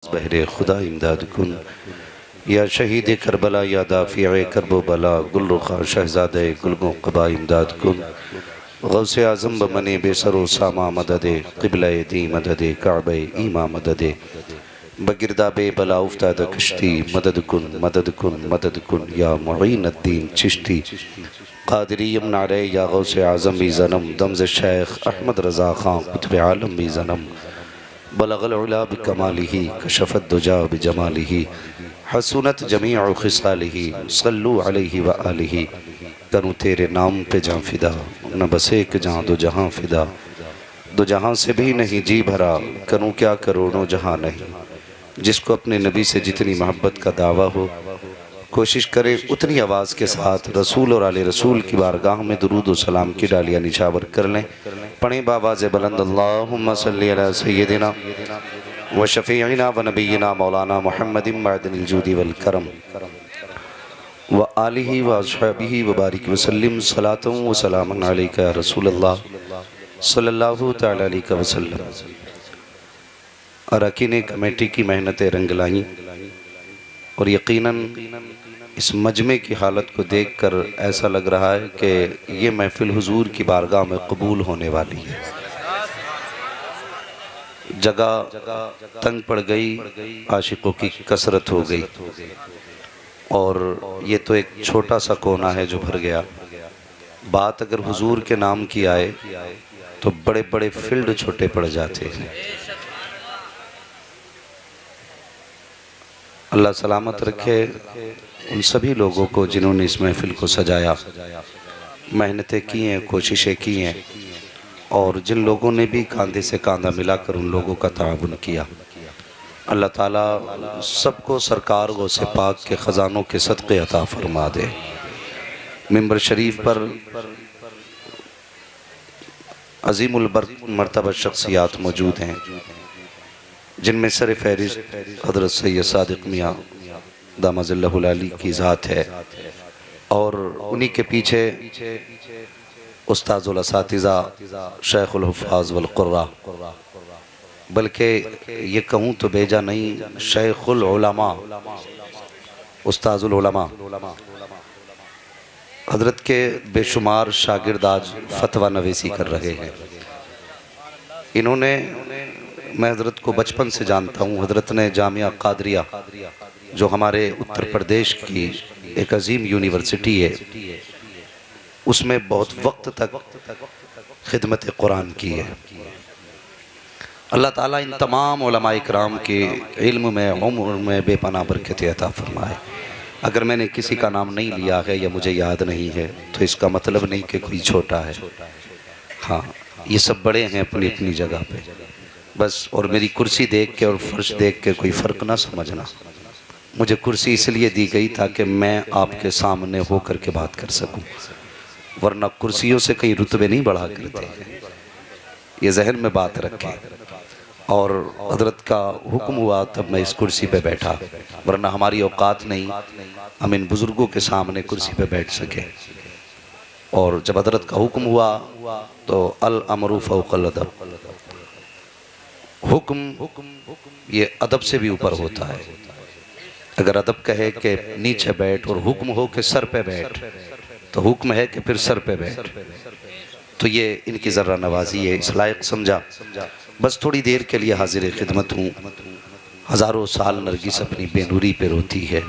बहरे खुदा इमदाद कुन या शहीद करबला या दाफ़िए करबो बला गुलरुखा शहज़ादे गुलगो कबा इमदाद कुन गौसे आज़म बमने बेसरो सामा मददे क़िबला दी मददे काबे ईमा मददे बगिरदा बे बला उफ्ताद कश्ती मदद कुन मदद कुन या मुईनुद्दीन चिश्ती क़ादिरी यमनारे या गौसे आज़म भी ज़नम दमज़ शेख अहमद रज़ा ख़ान कुतुब आलम भी ज़नम बलगल उला बिकमालिही कशफत दुजा बिजमालिही हसूनत जमीअ खिसालिही सल्लु अलैहि व आलिही। करूँ तेरे नाम पे जाँ फिदा न बस एक जाँ दो जहाँ फिदा, दो जहाँ से भी नहीं जी भरा करूँ क्या करोड़ों जहाँ नहीं। जिसको अपने नबी से जितनी मोहब्बत का दावा हो कोशिश करे उतनी आवाज़ के साथ रसूल और आले रसूल की बारगाह में दुरूद व सलाम की डालियाँ निछावर कर लें। पढ़ें बावाज़ बुलंद अल्लाहुम्मा सल्ली अला सय्यदिना व शफ़ीइना व नबीना मौलाना मुहम्मदिन मअदिनिल जूदी वल करम व आलिही व अस्हाबिही व बारिक वसल्लिम सलातun व सलामुन अलैका या रसूलल्लाह सल्लल्लाहु तआला अलैहि वसल्लम। अरकान कमेटी की मेहनतें रंग लाईं और यकीनन इस मजमे की हालत को देखकर ऐसा लग रहा है कि ये महफिल हुजूर की बारगाह में कबूल होने वाली है। जगह तंग पड़ गई, आशिकों की कसरत हो गई और ये तो एक छोटा सा कोना है जो भर गया। बात अगर हुजूर के नाम की आए तो बड़े बड़े फील्ड छोटे पड़ जाते हैं। अल्लाह सलामत रखे उन सभी लोगों को जिन्होंने इस महफिल को सजाया, मेहनतें की हैं, कोशिशें की हैं और जिन लोगों ने भी कांधे से कांधा मिलाकर उन लोगों का ताउन किया। अल्लाह ताला सबको सरकार गौसे पाक के ख़जानों के सदक़े अता फरमा दे। मिंबर शरीफ पर अज़ीमुल मर्तबा शख्सियात मौजूद हैं जिनमें सर फहरिस्त हज़रत सैयद सादिक़ मियाँ दामज़िल्लहुल अली की ज़ात है और उन्हीं के पीछे उस्ताज़ुल असातिज़ा शेखुल हुफ़्फ़ाज़ वल क़ुर्रा, बल्कि ये कहूँ तो बेजा नहीं शेखुल उलमा उस्ताज़ुल उलमा हज़रत के बेशुमार शागिर्द आज फतवा नवीसी कर रहे हैं। इन्होंने, मैं हज़रत को बचपन से जानता हूँ। हज़रत ने जामिया क़ादरिया जो हमारे उत्तर प्रदेश की एक अजीम यूनिवर्सिटी है उसमें बहुत वक्त तक खिदमत कुरान की है। अल्लाह ताला इन तमाम उलमा इकराम के इल्म में उम्र में बेपनाह बरकत अता फरमाए। अगर मैंने किसी का नाम नहीं लिया है या मुझे याद नहीं है तो इसका मतलब नहीं कि कोई छोटा है। हाँ, ये सब बड़े हैं अपनी अपनी जगह पे बस। और मेरी कुर्सी देख के और फर्श देख के कोई फ़र्क ना समझना। मुझे कुर्सी इसलिए दी गई ताकि मैं आपके सामने हो कर के बात कर सकूं, वरना कुर्सियों से कहीं रुतबे नहीं बढ़ा करते। ये जहन में बात रखें। और हज़रत का हुक्म हुआ तब मैं इस कुर्सी पे बैठा, वरना हमारी औकात नहीं हम इन बुज़ुर्गों के सामने कुर्सी पे बैठ सके। और जब हज़रत का हुक्म हुआ तो अल अमरु फ़ौक़ल अदब, हुक्म ये अदब से भी ऊपर होता है। अगर अदब कहे कि नीचे बैठ और हुक्म हो कि सर पे बैठ तो हुक्म है कि फिर सर पे बैठ। तो ये इनकी ज़र्रा नवाजी है, इस लायक समझा। बस थोड़ी देर के लिए हाजिर खिदमत हूँ। हज़ारों साल नरगिस अपनी बेनूरी पे रोती है,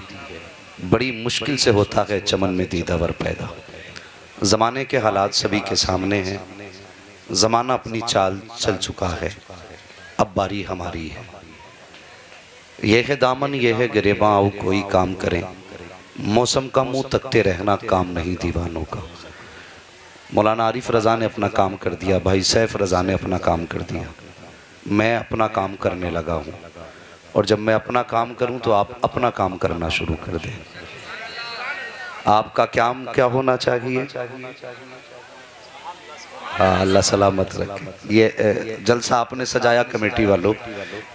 बड़ी मुश्किल से होता है चमन में दीदावर पैदा। ज़माने के हालात सभी के सामने हैं, ज़माना अपनी चाल चल चुका है, अब बारी हमारी है। यह है दामन यह है गिरेबां आओ कोई काम करें, मौसम का मुंह तकते रहना काम नहीं दीवानों का। मौलाना आरिफ रज़ा ने अपना काम कर दिया, भाई सैफ रज़ा ने अपना काम कर दिया, मैं अपना काम करने लगा हूँ। और जब मैं अपना काम करूँ तो आप अपना काम करना शुरू कर दें। आपका काम क्या होना चाहिए? हाँ, अल्लाह सलामत रखे। ये जलसा आपने सजाया कमेटी वालों,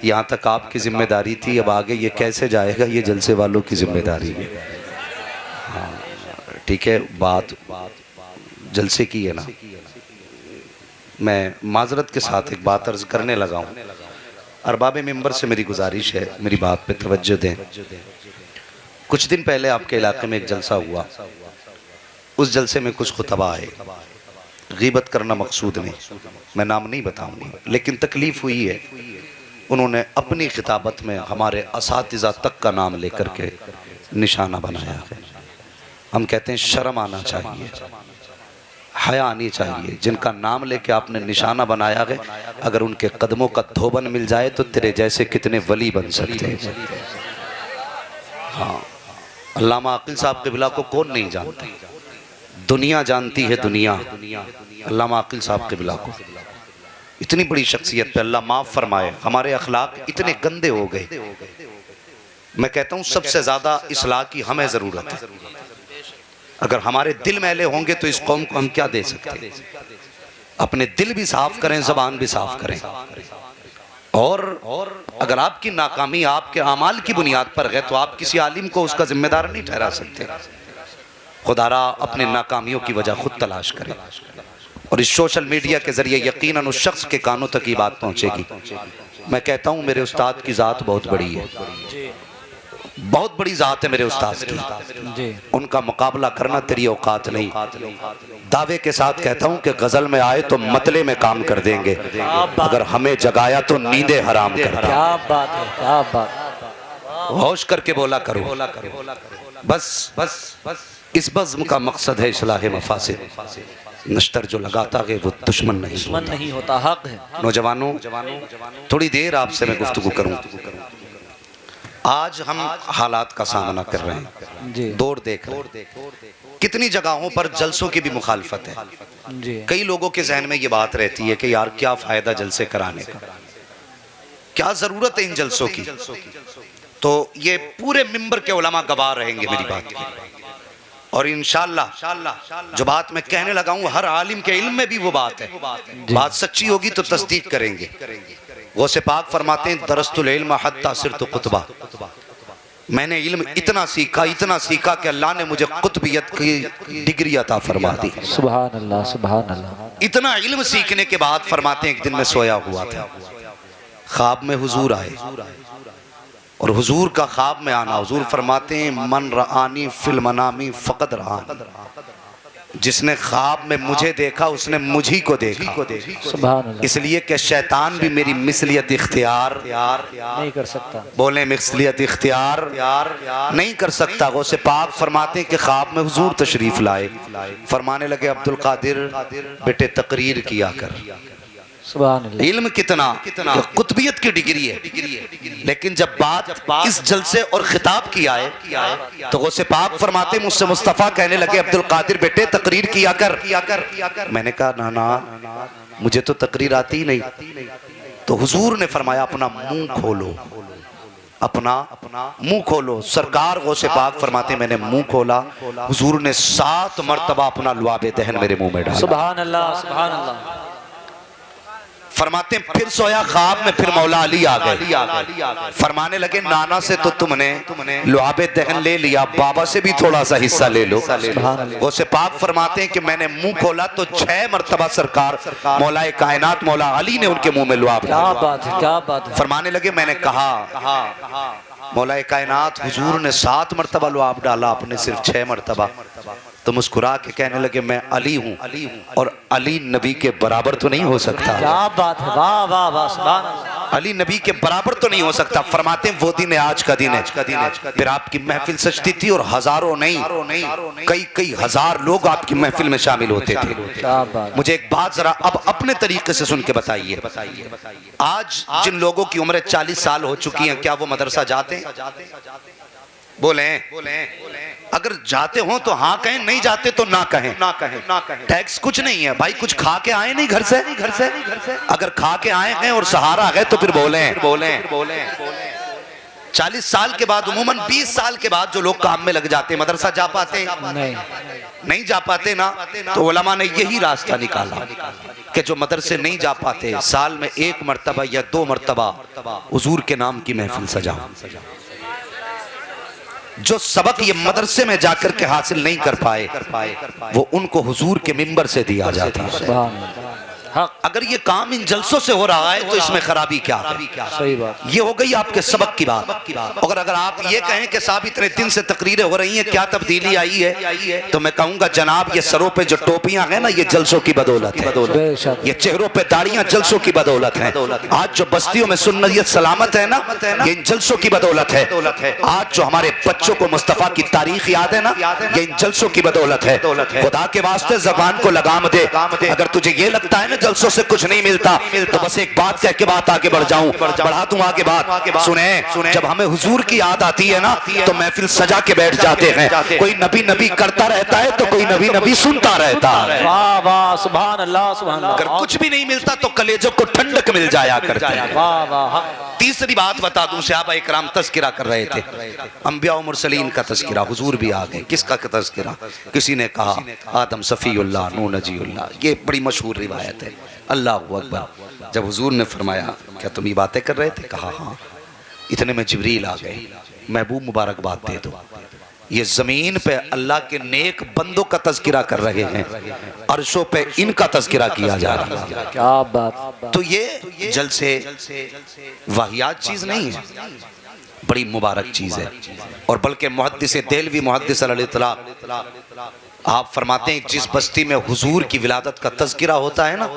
यहाँ तक आपकी जिम्मेदारी थी, अब आगे ये कैसे जाएगा ये जलसे वालों की जिम्मेदारी है। हाँ ठीक है, बात जलसे की है ना। मैं माजरत के साथ एक बात अर्ज करने लगा हूँ। अरबाब मिंबर से मेरी गुजारिश है, मेरी बात पे तवज्जो दें। कुछ दिन पहले आपके इलाके में एक जलसा हुआ, उस जलसे में कुछ खुतबा आए, गीबत करना मकसूद नहीं, मैं नाम नहीं बताऊंगा, लेकिन तकलीफ हुई है। उन्होंने अपनी खिताबत में हमारे असातिज़ा तक का नाम लेकर के निशाना बनाया है। हम कहते हैं शर्म आना चाहिए, हया आनी चाहिए। जिनका नाम लेके आपने निशाना बनाया है, अगर उनके कदमों का धोबन मिल जाए तो तेरे जैसे कितने वली बन सकते हैं। हाँ, अल्लामा अकील साहब क़िबला को कौन नहीं जानता, दुनिया जानती है दुनिया अल्लामा अकील साहब क़िबला को। इतनी बड़ी शख्सियत पे अल्लाह माफ़ फरमाए, हमारे अखलाक इतने गंदे हो गए। मैं कहता हूँ सबसे ज़्यादा इस्लाह की हमें ज़रूरत है। अगर हमारे दिल मैले होंगे तो इस कौम को हम क्या दे सकते हैं। अपने दिल भी साफ करें, ज़बान भी साफ करें। और अगर आपकी नाकामी आपके अमाल की बुनियाद पर है तो आप किसी आलिम को उसका जिम्मेदार नहीं ठहरा सकते। खुदारा अपने नाकामियों की वजह खुद तलाश करें, और इस सोशल मीडिया के जरिए यकीनन उस शख्स के कानों तक ये बात पहुंचेगी। मैं कहता हूं मेरे उस्ताद की ज़ात बहुत बड़ी है, बहुत बड़ी ज़ात है मेरे उस्ताद की, उनका मुकाबला करना तेरी औकात नहीं। दावे के साथ कहता हूं कि गजल में आए तो मतले में काम कर देंगे, अगर हमें जगाया तो नींदे हराम कर। क्या बात है, क्या बात। होश करके बोला करो। बस इस बज़्म का मकसद है इस्लाह मफासिद। नश्तर जो लगाता है वो दुश्मन नहीं होता, हक है। नौजवानों, थोड़ी देर आपसे मैं गुफ्तगू करूं। आज हम हालात का सामना कर रहे हैं, दौर देख रहे हैं, कितनी जगहों पर जलसों की भी मुखालफत है। कई लोगों के जहन में ये बात रहती है कि यार क्या फायदा जलसे कराने का, क्या जरूरत है इन जलसों की। तो ये पूरे मिंबर के उलमा गवाह रहेंगे मेरी बात की, और इंशाअल्लाह जो बात मैं कहने लगा हूं हर आलिम के इल्म में भी वो बात है। बात सच्ची होगी तो तस्दीक करेंगे। गौसे पाक फरमाते हैं दरस्तुल इल्म हत्ता सिरतु कुतबा, मैंने इल्म इतना सीखा कि अल्लाह ने मुझे कुतबियत की डिग्री अता फरमा दी। सुभान अल्लाह, सुभान अल्लाह। इतना इल्म सीखने के बाद फरमाते हैं एक दिन मैं सोया हुआ था, ख्वाब में हुजूर आए, और हुजूर का ख्वाब में आना, हुजूर फरमाते हैं मन रआनी फिल मनामी फकद रआनी, जिसने ख्वाब में मुझे देखा उसने मुझी को देखा। सुभान अल्लाह। इसलिए कि शैतान भी मेरी मिसलियत इख्तियार नहीं कर सकता। बोले मिसलियत इख्तियार नहीं कर सकता। गौसे पाक फरमाते हैं कि ख्वाब में हुजूर तशरीफ लाए, फरमाने लगे अब्दुल कादिर बेटे तकरीर किया कर। इल्म कितना कुतबियत की डिग्री है, लेकिन जब बात इस जलसे और खिताब की आए तो गौसे पाक फरमाते मुझसे मुस्तफ़ा कहने लगे अब्दुल कादिर बेटे तकरीर किया कर। मैंने कहा ना मुझे तो तकरीर आती ही नहीं। तो हुजूर ने फरमाया अपना मुंह खोलो, अपना मुंह खोलो। सरकार गौसे पाक फरमाते मैंने मुंह खोला, हुजूर ने 7 मरतबा अपना लुआबे दहन मेरे मुंह में डाला। सुभान अल्लाह, सुभान अल्लाह। फरमाते फिर सोया ख्वाब में, फिर मौला अली आ गए, फरमाने लगे नाना से तो तुमने लुआबे दहन ले लिया, बाबा से भी थोड़ा सा हिस्सा ले लो। गौसे पाक फरमाते हैं कि मैंने मुंह खोला तो 6 मरतबा सरकार मौलाए कायनात मौला अली ने उनके मुंह में लुआब। क्या बात है, क्या बात है। फरमाने लगे मैंने कहा मौलाए कायनात हुजूर ने 7 मरतबा लुआब डाला, आपने सिर्फ 6 मरतबा। तो मुस्कुरा के कहने लगे मैं अली हूँ, और अली नबी के बराबर तो नहीं हो सकता। क्या बात है, वाह वाह वाह, सुभान अल्लाह। अली नबी के बराबर तो नहीं हो सकता। फरमाते हैं वो दिन आज का दिन है। फिर आपकी महफिल सजती थी और हजारों नहीं कई हजार लोग आपकी महफिल में शामिल होते थे। मुझे एक बात जरा अब अपने तरीके से सुन के बताइए, आज जिन लोगों की उम्र 40 साल हो चुकी है, क्या वो मदरसा जाते हैं? बोले अगर जाते हो तो हाँ कहें, नहीं जाते तो ना कहें। टैक्स कुछ नहीं है भाई, कुछ खा के आए नहीं घर से। अगर खा के आए हैं और सहारा है तो फिर बोले 40 साल के बाद, उमूमन 20 साल के बाद जो लोग काम में लग जाते हैं, मदरसा जा पाते नहीं जा पाते ना, तो उलमा ने यही रास्ता निकाला कि जो मदरसे नहीं जा पाते साल में 1 मरतबा या 2 मरतबा हुजूर के नाम की महफिल सजाओ। जो सबक ये मदरसे में जाकर के हासिल नहीं कर पाए वो उनको हुजूर के मिंबर से दिया जाता है। हक। अगर ये काम इन जलसों से हो रहा है तो इसमें खराबी क्या है? सही बात। ये हो गई आपके सबक की बात। अगर आप ये कहें कि साहब इतने दिन से तकरीरें हो रही हैं, क्या तब्दीली आई है, तो मैं कहूंगा जनाब ये सरों पे जो टोपियां हैं ना, ये जलसों की बदौलत है। ये चेहरों पे दाढ़ियां जलसों की बदौलत है। आज जो बस्तियों में सुन्नत सलामत है ना, ये इन जलसों की बदौलत है। आज जो हमारे बच्चों को मुस्तफा की तारीख याद है ना, ये इन जलसों की बदौलत है। खुदा के वास्ते जबान को लगाम दे। अगर तुझे ये लगता है ना जलसों से कुछ नहीं मिलता, तो बस एक बात कह के बात आगे बढ़ जाऊं, बढ़ा दूं आगे बात। सुने, जब हमें हुजूर की याद आती है ना, तो महफिल सजा के बैठ जाते हैं। कोई नबी नबी करता रहता है तो कोई नबी नबी सुनता रहता है। वाह वाह, सुभान अल्लाह सुभान अल्लाह। अगर कुछ भी नहीं मिलता तो कलेजों को ठंडक मिल जाया करती है। वाह वाह। तीसरी बात बता दूं, सहाबा इकराम तज़किरा कर रहे थे, अंबिया और मुरसलीन का तज़किरा, हुजूर भी आ गए। किसका तज़किरा? किसी ने कहा आदम सफ़ीउल्लाह, नूह नजीउल्लाह। ये बड़ी मशहूर रिवायत है। अल्लाह अकबर। जब हुजूर ने फरमाया क्या तुम ये बातें कर रहे थे? कहा हाँ। इतने में जिब्रील आ गए, महबूब मुबारकबाद दे दो, ये जमीन पे अल्लाह के नेक बंदों का तज़किरा कर रहे हैं, अर्शों पे इनका तज़किरा किया जा रहा है। क्या बात। तो ये जलसे वाहियात चीज नहीं है, बड़ी मुबारक चीज है। और बल्कि मुहद्दिस देलवी मुहद्दिस अलैहिस्सलाम आप फरमाते हैं जिस बस्ती में हुजूर की विलादत का तज़किरा होता है ना,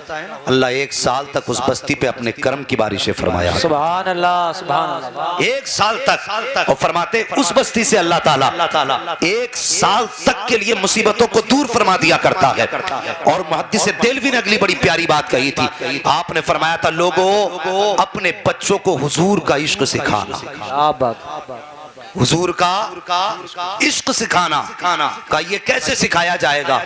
अल्लाह 1 साल तक उस बस्ती पे अपने करम की बारिशें फरमाया। सुभान अल्लाह सुभान अल्लाह। 1 साल तक। और फरमाते उस बस्ती से अल्लाह ताला 1 साल तक के लिए मुसीबतों को दूर फरमा दिया करता है। और मुहद्दिस देलवी ने अगली बड़ी प्यारी बात कही थी, आपने फरमाया था लोगों अपने बच्चों को हुजूर का इश्क सिखाना। क्या बात। हुजूर का इश्क सिखाना का ये कैसे सिखाया जाएगा?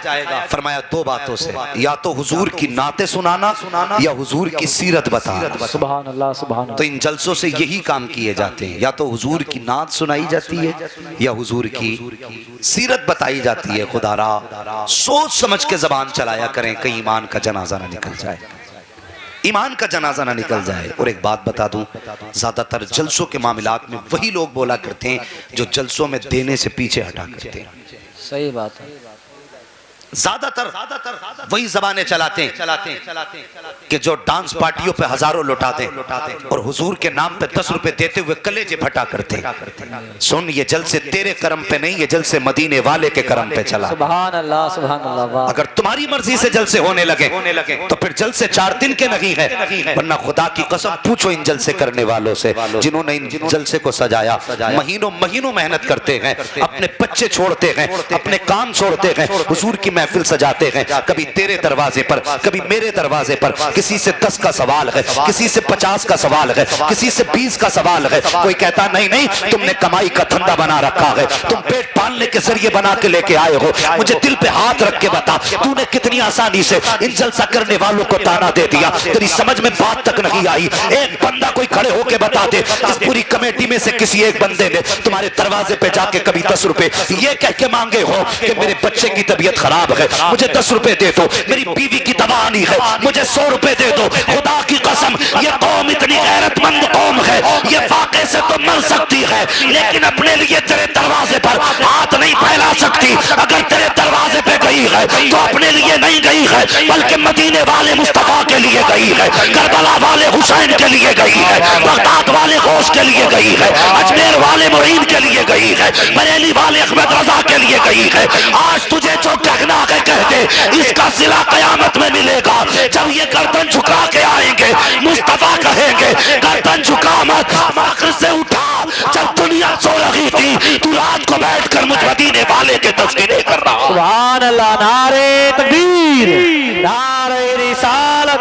फरमाया 2 बातों से, या तो हुजूर की नाते सुनाना या हुजूर की सीरत बताना। सुभान अल्लाह सुभान अल्लाह। तो इन जलसों से यही काम किए जाते हैं, या तो हुजूर की नात सुनाई जाती है या हुजूर की सीरत बताई जाती है। खुदारा सोच समझ के जबान चलाया करें, कहीं ईमान का जनाजा ना निकल जाए, ईमान का जनाजा ना निकल जाए। और एक बात बता दूं, ज्यादातर जलसों के मामलात में वही लोग बोला करते हैं जो जलसों में देने से पीछे हटा करते हैं। सही बात है। ज्यादातर वही जबानें चलाते हैं कि जो डांस पार्टियों पे हजारों लुटा दें और हुजूर के नाम पे 10 रुपए देते हुए कलेजे फटा करते हैं। सुन, ये जलसे तेरे करम पे नहीं, ये जलसे मदीने वाले के करम पे चला। सुभान अल्लाह सुभान अल्लाह। अगर तुम्हारी मर्जी से जलसे होने लगे तो फिर जलसे 4 दिन के नहीं है, वरना खुदा की कसम पूछो इन जलसे करने वालों से जिन्होंने इन जलसे को सजाया। महीनों महीनों मेहनत करते हैं, अपने बच्चे छोड़ते हैं, अपने काम छोड़ते हैं, हुजूर की महफिल सजाते हैं। कभी तेरे दरवाजे पर, कभी मेरे दरवाजे पर, किसी से 10 का सवाल है, किसी से 50 का सवाल है, किसी से 20 का सवाल है। कोई कहता नहीं नहीं तुमने कमाई का धंधा बना रखा है, तुम पेट पालने के जरिए बना के लेके आए हो। मुझे दिल पे हाथ रख के बता, तूने कितनी आसानी से इन जलसा करने वालों को ताना दे दिया, तेरी समझ में बात तक नहीं आई। एक बंदा कोई खड़े होके बता दे, इस पूरी कमेटी में से किसी एक बंदे ने तुम्हारे दरवाजे पे जाके कभी 10 रुपए ये कह के मांगे हो कि मेरे बच्चे की तबीयत खराब है, मुझे 10 रुपए दे दो, मेरी बीवी की दवा आनी है, मुझे 100 रुपए दे दो। खुदा की कसम ये कौम इतनी गैरतमंद कौम है, ये फाके से तो मर सकती है लेकिन अपने लिए तेरे दरवाजे पर हाथ नहीं फैला सकती। अगर तेरे दरवाजे पे गई है तो अपने लिए नहीं गई है, बल्कि मदीने वाले मुस्तफा के लिए गई है, करबला वाले हुसैन के लिए गई है, बगदाद वाले गौस के लिए गई है, अजमेर वाले मुईन के लिए गई है, बरेली वाले अहमद रजा के लिए गई है। आज तुझे जो कहना है कह दे, इसका सिला कयामत में मिलेगा। जब ये गर्दन झुका के आएंगे मुस्तफा कहेंगे गर्दन झुका मत, आखिर से उठा। जब दुनिया सो रही थी तू रात को बैठकर मुझ मदीने वाले के तज़किरे कर रहा। सुभान अल्लाह। नारे तकबीर, नारे रिसालत,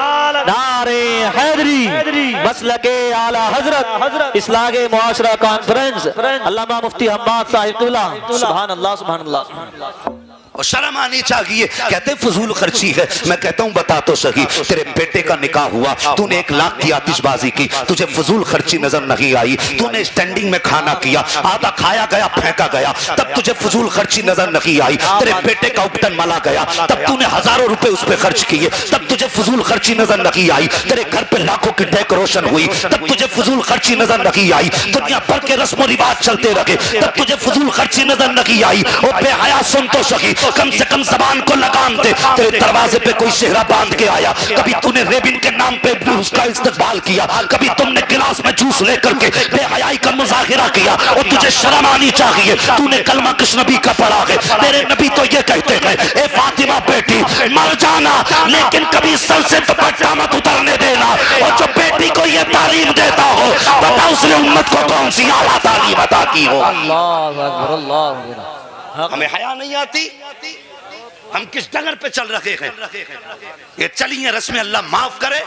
नारे हैदरी, मसलके आला हजरत, इस्लागे मुआशरा कॉन्फ्रेंस, अल्लामा मुफ्ती हम्माद साहिब क़िबला। सुभान अल्लाह सुभान अल्लाह। और शर्म आनी चाहिए, कहते फजूल खर्ची है। मैं कहता हूँ बता तो सही, तेरे बेटे का निकाह हुआ, तूने 1 लाख की आतिशबाजी की, तुझे फजूल खर्ची नजर नहीं आई। तूने स्टैंडिंग में खाना किया, आधा खाया गया फेंका गया, तब तुझे फजूल खर्ची नजर नहीं आई। तेरे बेटे का उपटन मला गया, तब तूने हजारों रुपए उस पर खर्च किए, तब तुझे फजूल खर्ची नजर नहीं आई। तेरे घर पे लाखों की डेकोरेशन हुई, तब तुझे फजूल खर्ची नजर नहीं आई। दुनिया भर के रस्म रिवाज चलते रहे, तब तुझे फजूल खर्ची नजर नहीं आई। और बेहया सुन तो सही, कम से कम जबान को लगाम दे। तेरे दरवाजे पे कोई चेहरा बांध के आया, कभी तूने रेबिन के नाम पे उसका इस्तेमाल किया, कभी तुमने गिलास में जूस लेकर के बेहयाई का मुजाहिरा किया और तुझे शर्म आनी चाहिए। तूने कलमा किस नबी का पढ़ा है? तेरे नबी तो ये कहते हैं, ए फातिमा बेटी मर जाना लेकिन कभी सर से दुपट्टा मत उतरने देना। और जो बेटी को ये तालीम देता हो, बता उसने उम्मत को कौन सी आला तालीम अता की हो। अल्लाह अकबर, अल्लाह अकबर। हमें हया नहीं आती, हम किस डगर पे चल रहे हैं? ये चलिए रस्म अल्लाह माफ करे।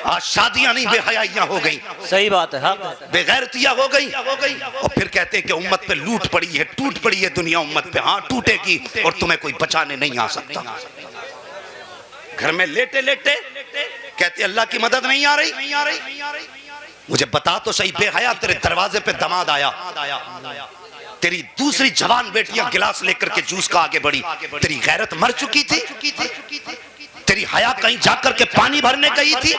आज शादियां नहीं बेहयाइयां हो गई, सही बात है, हाँ। बेगैरतियां हो गई और फिर कहते हैं कि उम्मत पे लूट पड़ी है, टूट पड़ी है दुनिया उम्मत पे। हाँ टूटेगी और तुम्हें कोई बचाने नहीं आ सकता। घर में लेटे लेटे कहते अल्लाह की मदद नहीं आ रही। मुझे बता तो सही, बेहया तेरे दरवाजे पे दमाद आया, तेरी दूसरी जवान बेटियां गिलास लेकर के जूस का आगे बढ़ी, तेरी गैरत मर चुकी थी? तेरी हया कहीं जाकर के पानी भरने गई थी?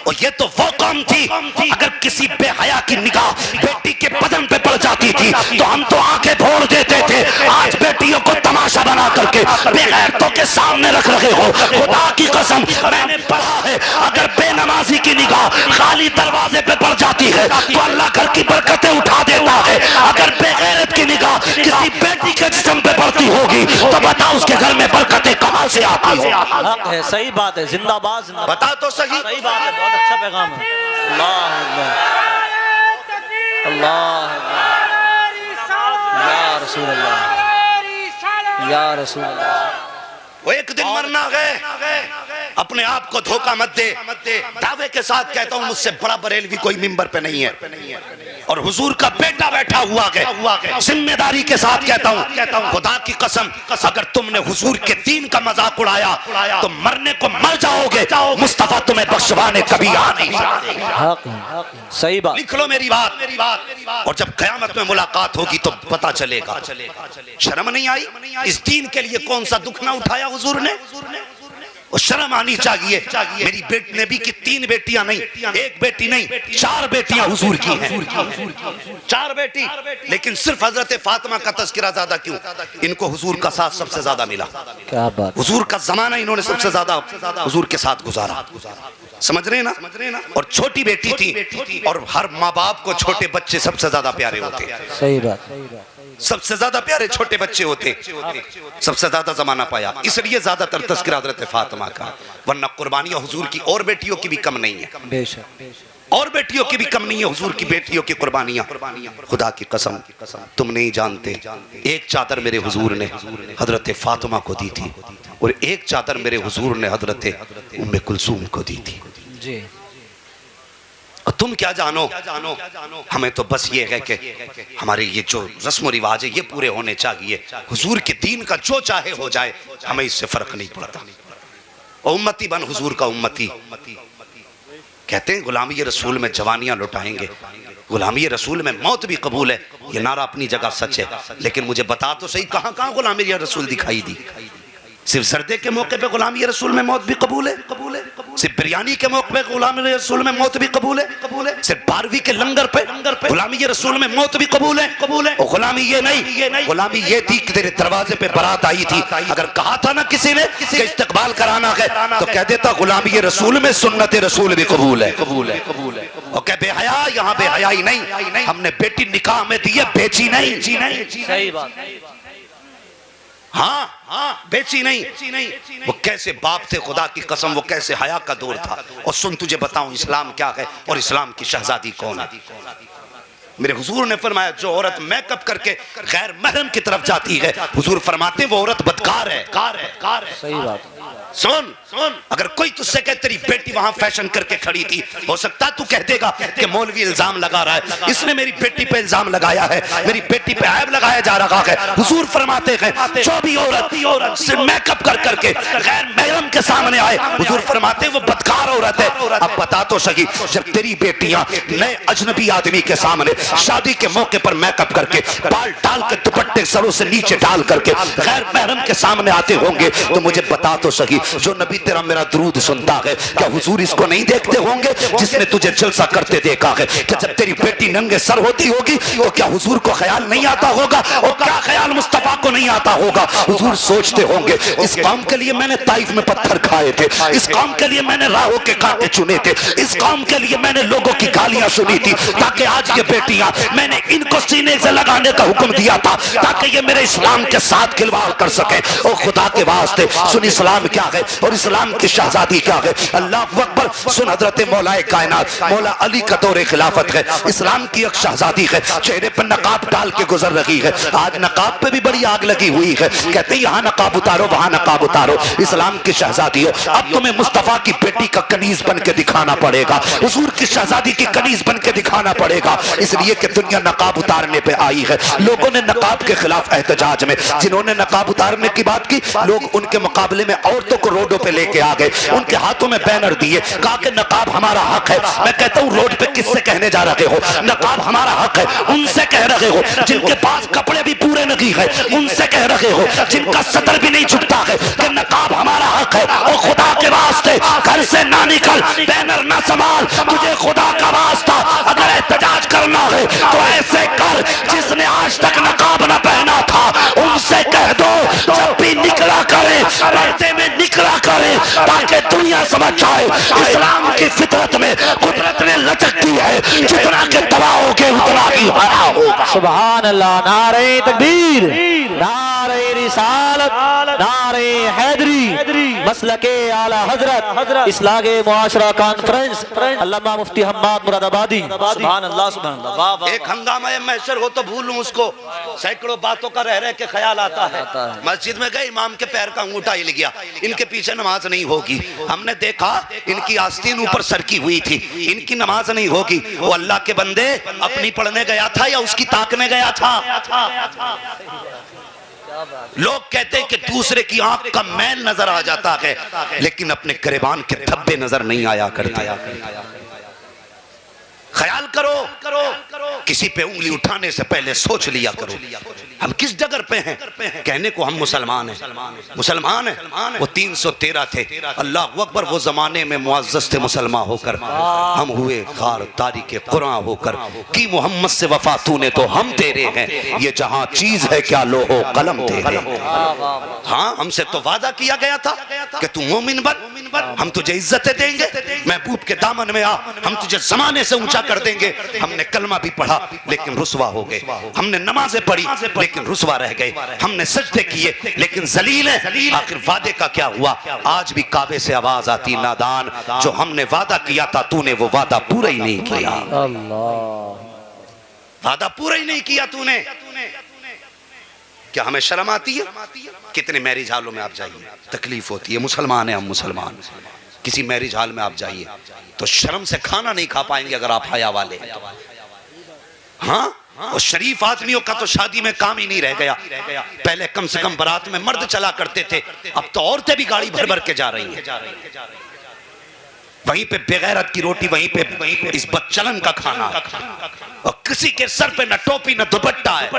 और ये तो वो कौम थी, अगर किसी बेहया की निगाह बेटी के बदन पे पड़ जाती थी तो हम तो आंखें फोड़ देते थे। आज बेटियों को तमाशा बना करके बेगैरतों के सामने रख रहे हो। खुदा की कसम मैंने पढ़ा है, अगर बेनमाजी की निगाह खाली दरवाजे पे पड़ जाती है तो अल्लाह घर की बरकतें उठा देता है। अगर बेगैरत की निगाह किसी बेटी के जिस्म पे पड़ती होगी तो बता उसके घर में बरकतें कहां से आती हो? हक है, सही बात है, जिंदाबाद जिंदाबाद। बता तो सही। सही बात है, बहुत अच्छा पैगाम है। अल्लाह अकबर, अल्लाह अकबर, या रसूल अल्लाह, या रसूल अल्लाह। वो एक दिन मरना है, अपने आप को धोखा मत दे। दावे के साथ कहता हूँ मुझसे बड़ा बरेलवी कोई मिंबर पे नहीं है और हुजूर का बेटा बैठा हुआ है। जिम्मेदारी के साथ कहता हूँ, खुदा की कसम अगर तुमने हुजूर के दीन का मजाक उड़ाया तो मरने को मर जाओगे। मुस्तफा तुम्हें बख्शवाने कभी आ नहीं सकते। सही बात। लिख लो मेरी बात। और जब कयामत में मुलाकात होगी तो पता चलेगा। शर्म नहीं आई? इस दीन के लिए कौन सा दुख ना उठाया हुजूर ने? और शर्म आनी चाहिए। मेरी नबी की 3 बेटियां नहीं, 1 बेटी नहीं, 4 बेटियां हुजूर की हैं। 4 बेटी, लेकिन सिर्फ हजरत फातिमा का तज़किरा ज्यादा क्यों? इनको हुजूर का साथ सबसे ज्यादा मिला। क्या बात। हुजूर का जमाना इन्होंने सबसे ज्यादा हुजूर के साथ गुजारा। समझ रहे ना? और छोटी बेटी थी और हर माँ बाप को छोटे बच्चे सबसे ज्यादा प्यारे होते। सही बात। सबसे ज्यादा प्यारे छोटे बच्चे होते, सबसे ज्यादा जमाना पाया, इसलिए ज्यादातर तज़किरा हज़रत फातिमा का। वरना कुर्बानियां हुजूर की और बेटियों की भी कम नहीं है, बेशक और बेटियों की भी कम नहीं है हुजूर की बेटियों की कुर्बानियां। खुदा की कसम तुम नहीं जानते, एक चादर मेरे हुजूर ने हजरत फातिमा को दी थी और एक चादर मेरे हुजूर ने हजरत उम्मे कुलसूम को दी थी जी। और तुम क्या जानो? हमें तो बस ये है कि हमारे ये जो रस्म रिवाज है ये पूरे होने चाहिए। हुजूर के दीन का जो चाहे हो जाए, हमें इससे फर्क नहीं पड़ता। उम्मती बन हुजूर का उम्मती। कहते हैं गुलामी रसूल में जवानियां लुटाएंगे, गुलामी रसूल में मौत भी कबूल है। ये नारा अपनी जगह सच है, लेकिन मुझे बता तो सही कहां कहां गुलामी रसूल दिखाई दी? सिर्फ सर्दे के मौके पे गुलामी रसूल में मौत भी कबूल है, सिर्फ बिरयानी के मौके पे गुलामी रसूल में मौत भी कबूल है, सिर्फ 12वीं के लंगर पे गुलामी रसूल में मौत भी कबूल है। और गुलामी ये नहीं, गुलामी ये थी कि तेरे दरवाजे पे बारात आई थी, अगर कहा था ना किसी ने कि इस्तकबाल कराना है तो कह देता गुलामी रसूल में सुन्नत रसूल भी कबूल है। और क्या बेहया? यहाँ बेहयाई नहीं, हमने बेटी निकाह में दी है, बेची नहीं। सही बात। हाँ बेची नहीं। वो कैसे बाप थे, खुदा की कसम वो कैसे हया का दौर था। और सुन तुझे बताऊं इस्लाम क्या है और इस्लाम की शहजादी कौन है। मेरे हुजूर ने फरमाया जो औरत मेकअप करके गैर महरम की तरफ जाती है, हुजूर फरमाते हैं वो औरत बदकार है। सही बात। सुन, अगर कोई तुझसे कहे तेरी बेटी वहां फैशन करके खड़ी थी, हो सकता तू कह देगा कि मौलवी इल्जाम लगा रहा है, इसने मेरी बेटी पे इल्जाम लगाया है, मेरी बेटी पे ऐब लगाया जा रहा है। हुजूर फरमाते हैं जो भी औरत से मेकअप कर करके गैर महरम के सामने आए, हुजूर फरमाते हैं वो बदकार औरत है। अब बता तो सही, जब तेरी बेटियां नए अजनबी आदमी के सामने शादी के मौके पर मेकअप करके बाल डाल के दुपट्टे सरों से नीचे डाल करके गैर महरम के सामने आते होंगे तो मुझे बता तो सही, जो नबी तेरा मेरा दुरूद सुनता है, क्या हुजूर इसको नहीं देखते होंगे जिसने तुझे जलसा करते देखा है? कि जब तेरी बेटी नंगे सर होती होगी तो क्या हुजूर को ख्याल नहीं आता होगा? और क्या ख्याल मुस्तफा को नहीं आता होगा? हुजूर सोचते होंगे इस काम के लिए मैंने ताइफ में पत्थर खाए थे, इस काम के लिए मैंने राहों के कांटे चुने थे, इस काम के लिए मैंने लोगों की गालियां सुनी थी, ताकि आज ये बेटियां, मैंने इनको सीने से लगाने का हुक्म दिया था ताकि ये मेरे इस्लाम के साथ खिलवाड़ कर सके। और खुदा के वास्ते सुन इस्लाम क्या है और इस्लाम की शहजादी क्या है। अल्लाह अकबर, सुन हजरत मौलाए कायनात मौला अली का दौरे खिलाफत है, इस्लाम की एक शहजादी है, चेहरे पर नकाब डाल के गुजर रही है। आज नकाब पे भी बड़ी आग लगी हुई है, कहते हैं यहाँ नकाब उतारो वहां नकाब उतारो, इस्लाम की शहजादी हो। अब तुम्हें मुस्तफा की बेटी का कनीज बन के दिखाना पड़ेगा, हुजूर की शहजादी की कनीज बन के दिखाना पड़ेगा, इसलिए कि दुनिया नकाब उतारने पे आई है। लोगों ने नकाब के खिलाफ एहतजाज में, जिन्होंने नकाब उतारने की बात की, लोग उनके मुकाबले में औरतों को रोडों पे लेके आ गए, उनके हाथों में बैनर दिए, कहा कि नकाब हमारा हक है। मैं कहता हूँ रोड पे किससे कहने जा रहे हो नकाब हमारा हक है? उनसे कह रहे हो जिनके पास कपड़े भी पूरे नहीं है, उनसे कह रहे हो जिनका सतर भी नहीं झुकता है कि नकाब हमारा हक है। और खुदा के वास्ते घर से ना निकल, बैनर ना संभाल, तुझे खुदा का वास्ता अगर एहतजाज करना है तो ऐसे कर जिसने आज तक नकाब न पहना था, उनसे कह दो जब भी निकला करे पर्दे में निकला करे, ताकि दुनिया समझ जाए इस्लाम की फितरत में कुदरत ने लचक दी है, जितना के दबाओगे उतना ही हरा होगा। सुभान अल्लाह। नारे तकबीर, नारे रिसालत, नारे हैदरी, मसलके आला हजरत, इस्लागे मुआशरा कॉन्फ्रेंस, अल्लामा मुफ्ती हम्माद मुरादाबादी। सुभान अल्लाह, सुभान अल्लाह। वाह वाह। एक हंगामा महशर हो तो भूलूं उसको, सैकड़ों बातों का रह के ख्याल आता है। मस्जिद में गए, इमाम के पैर का अंगूठा हिल गया, इनके पीछे नमाज नहीं होगी। हमने देखा इनकी आस्तीन ऊपर सरकी हुई थी, इनकी नमाज नहीं होगी। वो अल्लाह के बंदे अपनी पढ़ने गया था या उसकी ताकने गया था? लोग कहते हैं कि दूसरे की आंख का मैल नजर आ जाता है, लेकिन अपने गिरबान के धब्बे नजर नहीं आया करते। ख्याल करो, किसी पे उंगली उठाने से पहले सोच लिया करो हम किस जगह पे हैं। कहने को हम मुसलमान हैं, मुसलमान हैं, वो 313 थे। अल्लाह अकबर, वो जमाने में मुअज़्ज़ज़ थे मुसलमान होकर, हम हुए खार तारीके कुरान होकर, कि मोहम्मद से वफा तूने तो हम तेरे हैं, ये जहां चीज है क्या लोहो कलम तेरे। हाँ, हमसे तो वादा किया गया था कि तू मोमिन बन, हम तुझे इज्जतें देंगे, महबूब के दामन में आ, हम तुझे जमाने से ऊंचा कर देंगे। हमने कलमा भी पढ़ा लेकिन रुसवा हो गए, हमने नमाजें पढ़ी लेकिन रुसवा रह गए, हमने सजदे किए लेकिन जलील हैं। आखिर वादे का क्या हुआ? आज भी काबे से आवाज आती, नादान, जो हमने वादा किया था तूने वो वादा पूरा ही नहीं किया। वादा पूरा ही नहीं किया तूने। क्या हमें शर्म आती है? कितने मैरिज हालों में आप जाइए, तकलीफ होती है। मुसलमान है हम, मुसलमान, किसी मैरिज हाल में आप जाइए तो शर्म से खाना नहीं खा पाएंगे अगर आप हया वाले हैं। हाँ, और शरीफ आदमियों का तो शादी में काम ही नहीं रह गया। पहले कम से कम बारात में मर्द चला करते थे, अब तो औरतें भी गाड़ी भर भर के जा रही हैं। वहीं पे बेगैरत की रोटी, वहीं पे इस बदचलन का खाना, और किसी के सर पे न टोपी न दुपट्टा है।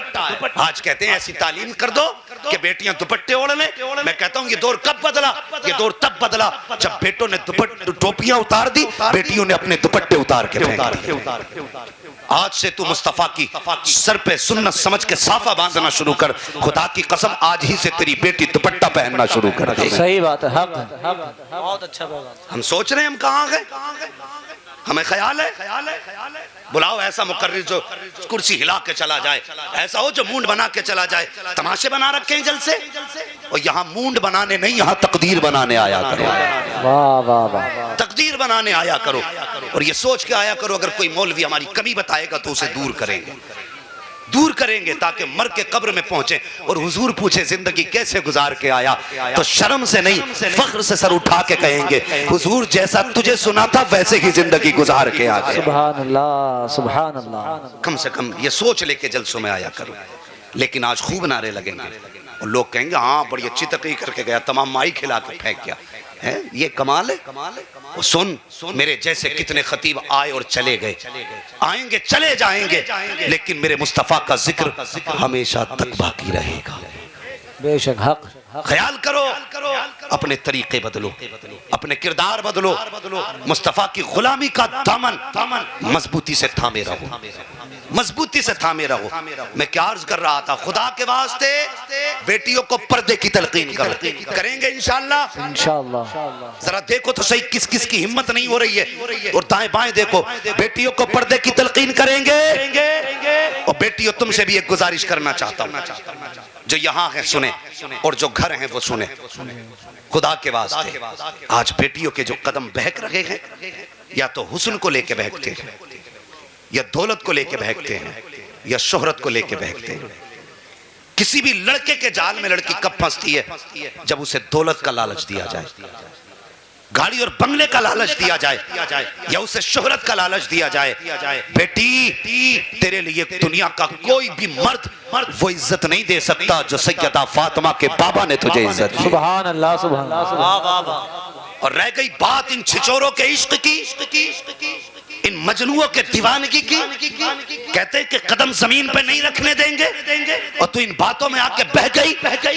आज कहते हैं ऐसी तालीम कर दो कि बेटियां दुपट्टे ओढ़ लें। मैं कहता हूं ये दौर कब बदला? ये दौर तब बदला जब बेटों ने टोपियां उतार दी, बेटियों ने अपने दुपट्टे उतार के फेंक दिए। आज से तू मुस्तफा की सर पे सुन्नत समझ के साफा बांधना शुरू कर। खुदा की कसम, आज ही से तेरी बेटी दुपट्टा पहनना शुरू कर दे। सही बात है, बहुत अच्छा। हम सोच रहे हैं हम कहाँ गए, हमें ख्याल है बुलाओ ऐसा मुकर्रिर जो कुर्सी हिला के चला जाए, ऐसा हो जो मूंड बना के चला जाए। तमाशे बना रखे हैं जलसे, और यहाँ मूंड बनाने नहीं, यहाँ तकदीर बनाने आया करो। वाह वाह वाह। तकदीर बनाने आया करो, और ये सोच के आया करो अगर कोई मौलवी हमारी कमी बताएगा तो उसे दूर करेंगे ताकि मर के कब्र में पहुंचे और हुजूर पूछे जिंदगी कैसे गुजार के आया, तो शर्म से नहीं फख्र से सर उठा के कहेंगे हुजूर जैसा तुझे सुना था वैसे ही जिंदगी गुजार के आ गए। सुभान अल्लाह, सुभान अल्लाह। कम से कम ये सोच लेके जलसों में आया करो। लेकिन आज खूब नारे लगेंगे और लोग कहेंगे हाँ बड़ी अच्छी तकरीर करके गया, तमाम माई खिला के फेंक गया। है, ये कमाल है। वो सुन, मेरे जैसे कितने खतीब आए और चले गए, आएंगे चले जाएंगे, लेकिन मेरे मुस्तफ़ा का जिक्र हमेशा तक बाकी रहेगा। बेशक हक। ख्याल करो, अपने तरीके बदलो, अपने किरदार बदलो, मुस्तफ़ा की गुलामी का दामन मजबूती से थामे रहो, मजबूती से थामे रहो। मैं क्या अर्ज कर रहा था, खुदा के वास्ते बेटियों को पर्दे की तलकीन करेंगे इंशाअल्लाह। इंशाअल्लाह। जरा देखो तो सही किस किस की हिम्मत नहीं हो रही है, और दाएं बाएं देखो, बेटियों को पर्दे की तलकीन करेंगे। और बेटियों, तुमसे भी एक गुजारिश करना चाहता हूँ, जो यहाँ है सुने, और जो घर हैं वो सुने, खुदा के वास्ते। आज बेटियों के जो कदम बहक रहे हैं, या तो हुस्न को लेके बहकते हैं, या दौलत को लेके बहकते हैं, या शोहरत को लेके बहकते हैं। किसी भी लड़के के जाल में लड़की कब फंसती है, जब उसे दौलत का लालच दिया जाए, गाड़ी और बंगले का लालच दिया जाए, या उसे शोहरत का लालच दिया जाए। बेटी, तेरे लिए दुनिया का कोई भी मर्द वो इज्जत नहीं दे सकता जो सैयदा फातिमा के बाबा ने तुझे इज्जत दी। सुभान अल्लाह, सुभान अल्लाह। और रह गई बात इन छिचोरों के इश्क की, इन मजनुओं के दीवानगी की, कहते कि कदम जमीन पे नहीं रखने देंगे, और तू इन बातों में आके बह गई।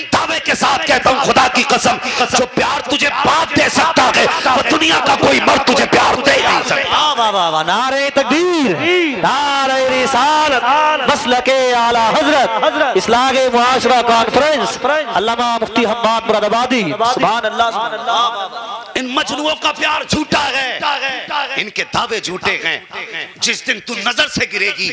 दावे के साथ कहता हूँ खुदा की कसम, जो प्यार तुझे बाप दे सकता है, वो दुनिया का कोई मर्द तुझे प्यार दे नहीं सकता। नारे तकबीर, नारे रिसालत, मसलके आला हजरत, इस्लागे मुआशरा कॉन्फ्रेंस, अल्लामा मुफ्ती हम्माद मुरादाबादी। सुभान अल्लाह, सुभान अल्लाह। इन मजनुओं का प्यार झूठा है, इनके दावे झूठे हैं। जिस दिन तू नजर से गिरेगी,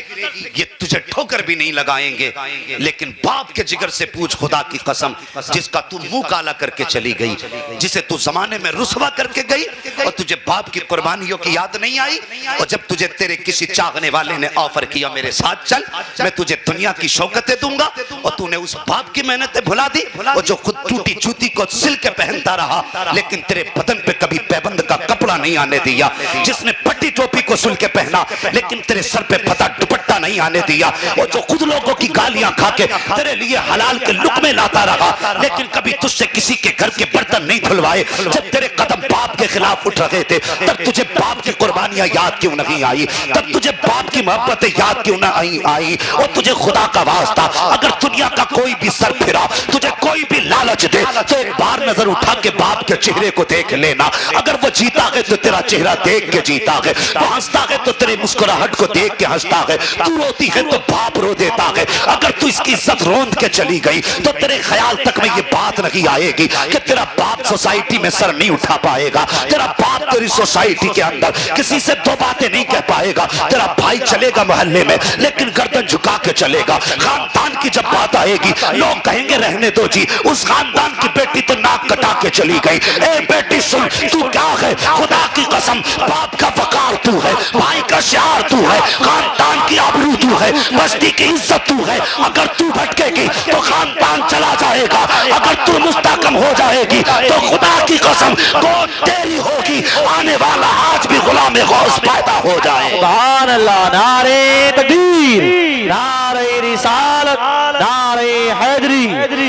ये तुझे ठोकर भी नहीं लगाएंगे। लेकिन बाप के जिगर से पूछ, खुदा की कसम, जिसका तू मुंह काला करके चली गई, जिसे तू जमाने में रुसवा करके गई, और तुझे बाप की कुर्बानियों की याद नहीं आई। और जब तुझे तेरे किसी चाहने वाले ने ऑफर किया, मेरे साथ चल, मैं तुझे दुनिया की शौकतें दूंगा, और तूने उस बाप की मेहनतें भुला दी, और जो खुद टूटी जूती को सिल के पहनता रहा, लेकिन तेरे बदन पे कभी पैबंद का कपड़ा नहीं आने दिया, जिसने पट्टी टोपी को सुल के पहना, लेकिन तेरे सर पे फटा दुपट्टा नहीं आने दिया, और जो खुद लोगों की गालियां खा के तेरे लिए हलाल के लुक़मे लाता रहा, लेकिन कभी तुझसे किसी के घर के बर्तन नहीं धुलवाए। जब तेरे कदम बाप के खिलाफ उठ रहे थे, तब तुझे बाप की कुर्बानियां याद क्यों नहीं आई, तब तुझे बाप की मोहब्बतें याद क्यों नहीं आई। और तुझे खुदा का वास्ता, अगर दुनिया का कोई भी सर फिरा, तुझे कोई भी लालच दे, तो एक बार नजर उठा के बाप के चेहरे को देख लेना। अगर वो जीता है तो तेरा चेहरा देख के जीता है, वो हंसता है तो तेरे मुस्कुराहट को देख के हंसता है, तू रोती है तो बाप रो देता है। अगर तू इसकी इज्जत रोंद के चली गई, तो तेरे ख्याल तक में ये बात नहीं आएगी कि तेरा बाप सोसाइटी में सर नहीं उठा पाएगा, तेरा बाप तेरी सोसाइटी के अंदर किसी से दो बातें नहीं कह पाएगा। तेरा भाई चलेगा मोहल्ले में, लेकिन गर्दन झुका के चलेगा। खानदान की जब बात आएगी, लोग कहेंगे रहने दो जी, उस खानदान की बेटी तो नाक कटा के चली गई। ए बेटी सुन, तू क्या है, खुदा की कसम, बाप का वकार तू है, भाई का शार तू है, खानदान की आबरू तू है, बस्ती की इज्जत तू है। अगर तू भटकेगी तो खानदान चला जाएगा, अगर तू मुस्तकम हो जाएगी तो खुदा की कसम बहुत देरी होगी, आने वाला आज भी गुलाम गौस पैदा हो जाए। सुभान अल्लाह। नारे तकबीर, नारे रिसालत, नारे हैदरी,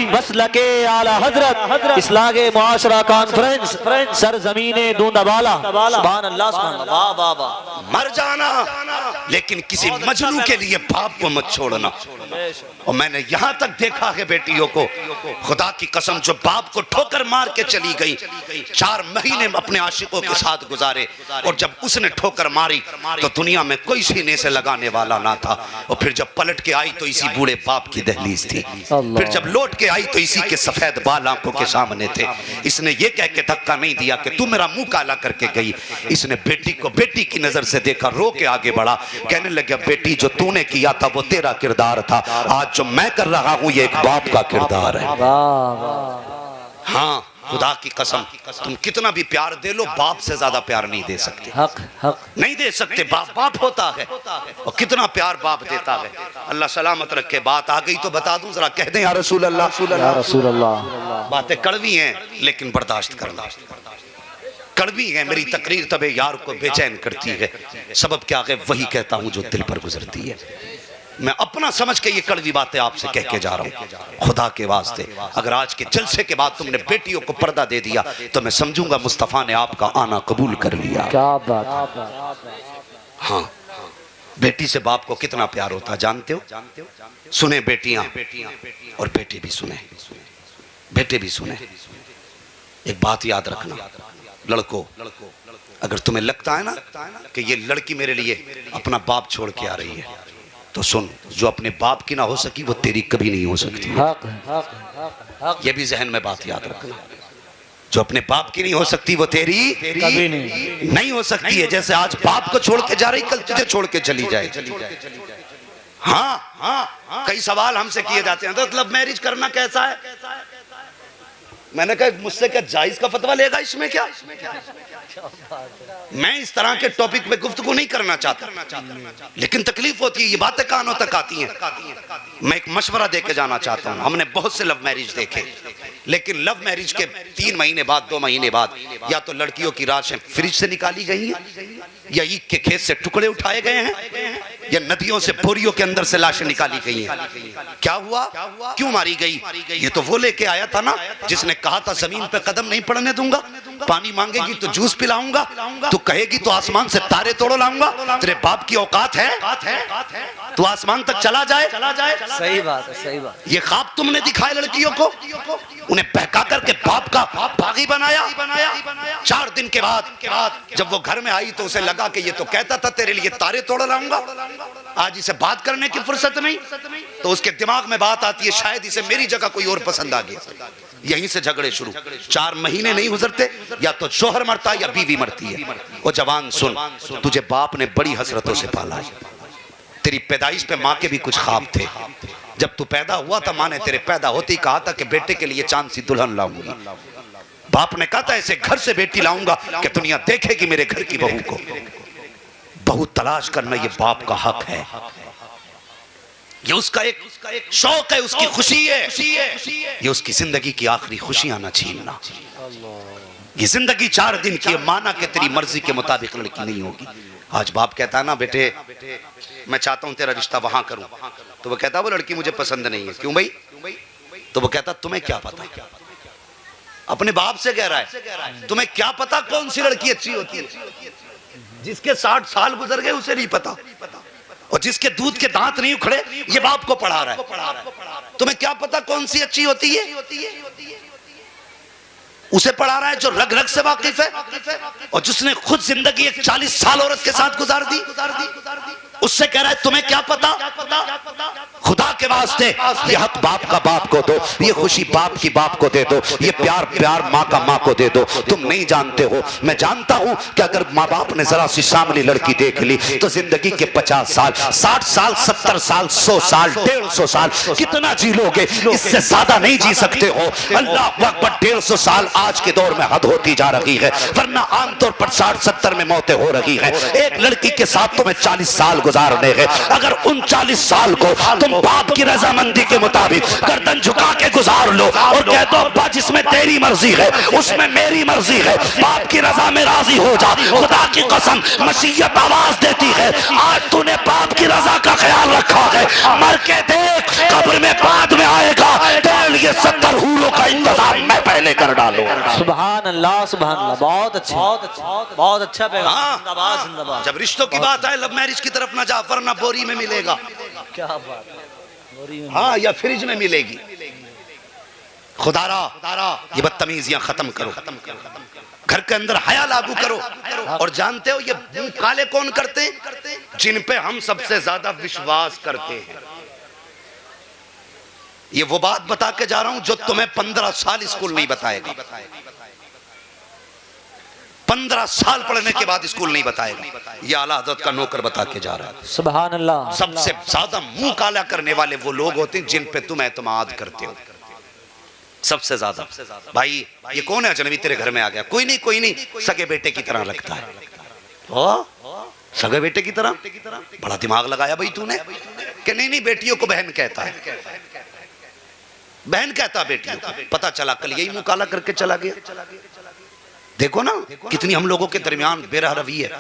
मसलके आला हजरत, इस्लागे मुआशरा कॉन्फ्रेंस, सरजमीने दूंदाबाला। सुभान अल्लाह, सुभान अल्लाह। वाह वाह। मर जाना, लेकिन किसी मजनू के लिए बाप को मत छोड़ना। और मैंने यहां तक देखा है बेटियों को, खुदा की कसम, जो बाप को ठोकर मार के चली गई, 4 महीने अपने आशिकों के साथ गुजारे, और जब उसने ठोकर मारी तो दुनिया में कोई सीने से लगाने वाला ना था। और फिर जब पलट के आई तो इसी बूढ़े बाप की दहलीज थी, फिर जब लौट के आई तो इसी के सफेद बाल आंखों के सामने थे। इसने ये कह के धक्का नहीं दिया कि तू मेरा मुंह काला करके गई, इसने बेटी को बेटी की नजर से देखा, रो के आगे बढ़ा, कहने लगा बेटी जो तूने किया था वो तेरा किरदार था, आज जो मैं कर रहा हूं ये एक बाप का किरदार है। हाँ, खुदा की कसम, तुम कितना भी प्यार दे लो, बाप से ज्यादा प्यार नहीं दे सकते। हक हक नहीं दे सकते, बाप बाप होता है, और कितना प्यार बाप देता है। अल्लाह सलामत रखे। बात आ गई तो बता दूं, जरा कह दें या रसूल अल्लाह। या रसूल अल्लाह। बातें कड़वी हैं लेकिन बर्दाश्त करना। कड़वी है मेरी तकरीर, तबे यार को बेचैन करती है। सबब क्या है, वही कहता हूं जो दिल पर गुजरती है। मैं अपना समझ के ये कड़वी बातें आपसे कह के जा रहा हूं। खुदा के वास्ते अगर आज के जलसे के बाद तुमने बेटियों को पर्दा दे दिया तो मैं समझूंगा मुस्तफा ने आपका आना कबूल कर लिया। क्या बात। हाँ, बेटी से बाप को कितना प्यार होता है जानते हो? सुने बेटियां और बेटे भी सुने, बेटे भी सुने। एक बात याद रखना, लड़कों, अगर तुम्हें लगता है ना कि ये लड़की मेरे लिए अपना बाप छोड़ के आ रही है तो सुन, जो अपने बाप की ना हो सकी वो तेरी कभी नहीं हो सकती। ये भी जहन में बात याद रखना, जो अपने बाप की नहीं हो सकती वो तेरी कभी नहीं हो सकती है। जैसे आज बाप को छोड़ के जा रही, कल तुझे छोड़ के चली जाए। हाँ, कई सवाल हमसे किए जाते हैं, तो लव मैरिज करना कैसा है? मैंने कहा मुझसे क्या जायज का फतवा लेगा इसमें क्या? मैं इस तरह के टॉपिक पे गुफ्तगू नहीं करना चाहता, लेकिन तकलीफ होती है, ये बातें कानों तक आती हैं। मैं एक मशवरा दे के जाना चाहता हूँ। हमने बहुत से लव मैरिज देखे, लेकिन लव मैरिज के 3 महीने बाद, 2 महीने बाद या तो लड़कियों की लाशें फ्रिज से निकाली गई हैं, या ईख के खेत से टुकड़े उठाए गए हैं, या नदियों से बोरियों के अंदर से लाशें निकाली गई हैं। क्या हुआ? क्यों मारी गई? ये तो वो लेके आया था ना जिसने कहा था जमीन पे कदम नहीं पड़ने दूंगा, पानी मांगेगी तो जूस पिलाऊंगा, तू कहेगी तो आसमान से तारे तोड़ लाऊंगा। तेरे बाप की औकात है तू आसमान तक चला जाए? सही बात है, सही बात। ये ख्वाब तुमने दिखाए लड़कियों को, उन्हें बहका करके बाप का बागी बनाया। 4 दिन के बाद जब वो घर में आई तो उसे लगा कि ये तो कहता था तेरे लिए तारे तोड़ लाऊंगा, आज इसे बात करने की फुर्सत नहीं। तो उसके दिमाग में बात आती है शायद इसे मेरी जगह कोई और पसंद आ गया। यहीं से झगड़े शुरू। 4 महीने नहीं गुजरते या तो शोहर मरता है या बीवी मरती है। वो जवान सुन, तुझे बाप ने बड़ी हसरतों से पाला है। तेरी पैदाइश पे माँ के भी कुछ ख्वाब थे। जब तू पैदा हुआ था माँ ने तेरे पैदा होते ही कहा था कि बेटे के लिए चांद सी दुल्हन लाऊंगी। बाप ने कहा था ऐसे घर से बेटी लाऊंगा कि दुनिया देखेगी मेरे घर की बहू को। बहू तलाश करना ये बाप का हक है, ये उसका एक शौक है, उसकी खुशी है। ये उसकी जिंदगी की आखिरी खुशियां ना छीनना। ये जिंदगी 4 दिन की, माना कि तेरी मर्जी के मुताबिक लड़की नहीं होगी। आज बाप कहता है ना बेटे मैं चाहता हूं तेरा रिश्ता वहां करूं, तो वो कहता वो लड़की मुझे पसंद नहीं है। क्यों भाई? तो वो कहता तुम्हें क्या पता? अपने बाप से कह रहा है तुम्हें क्या पता कौन सी लड़की अच्छी होती है? जिसके 60 साल गुजर गए उसे नहीं पता, और जिसके दूध के दांत नहीं उखड़े ये बाप को पढ़ा रहा है। तुम्हें क्या पता कौन सी अच्छी होती है? उसे पढ़ा रहा है जो रग रग से वाकिफ है, और जिसने खुद जिंदगी एक 40 साल औरत के साथ गुजार दी, उससे कह रहा है तुम्हें क्या पता? खुदा के वास्ते ये हक बाप का बाप को दो, ये खुशी बाप की बाप को दे दो, ये प्यार माँ का माँ को दे दो। तुम नहीं जानते हो, मैं जानता हूं कि अगर माँ बाप ने जरा सी सामने लड़की देख ली तो जिंदगी के 50 साल, 60 साल, 70 साल, 100 साल, 150 साल कितना जी लोगे? इससे ज्यादा नहीं जी सकते हो। अल्लाह अकबर, 150 साल आज के दौर में हद होती जा रही है, वरना आमतौर पर 60-70 में मौतें हो रही है। एक लड़की के साथ तुम्हें 40 साल गुजारने हैं। अगर उन 40 साल को तुम बाप की रजामंदी के मुताबिक गर्दन झुका के गुजार लो और कह दो अब्बा जिसमें तेरी मर्जी है उसमें मेरी मर्जी है, बाप की रजा में राजी हो जा। खुदा की कसम मसीहत आवाज देती है आज तूने बाप की रजा का ख्याल रखा है, मर के देख कब्र में बाद में आएगा तेरे लिए 70 हूरों का इंतजाम मैं पहले कर डालूंगा। सुभान अल्लाह, सुभान अल्लाह। बहुत अच्छा, बहुत अच्छा पैगाम। जिंदाबाद, जिंदाबाद। जब रिश्तों की बात आए लव मैरिज की तरफ ना जा, वरना बोरी में मिलेगा। क्या बात है? हाँ, या फ्रिज में मिलेगी। खुदारा ये बदतमीजियां खत्म करो, घर के अंदर हया लागू करो। और जानते हो ये मुंह काले कौन करते हैं? जिन पे हम सबसे ज्यादा विश्वास करते हैं। ये वो बात बता के जा रहा हूं जो तुम्हें 15 साल स्कूल नहीं बताएगा, 15 साल पढ़ने के बाद स्कूल नहीं बताएगा। ये आला हज़रत का नौकर बता के जा रहा है। सुभान अल्लाह। सबसे ज्यादा मुंह काला करने वाले वो लोग होते हैं जिन पे तुम एतमाद करते हो। सबसे ज्यादा। भाई ये कौन है अजनबी तेरे घर में आ गया? कोई नहीं, सगे बेटे की तरह लगता है। सगे बेटे की तरह? बड़ा दिमाग लगाया भाई तूने कि नहीं बेटियों को बहन कहता है, बहन कहता बेटियों को। पता चला कल यही मुंह काला करके चला गया। देखो ना कितनी हम लोगों के दरमियान बेरहरवी है।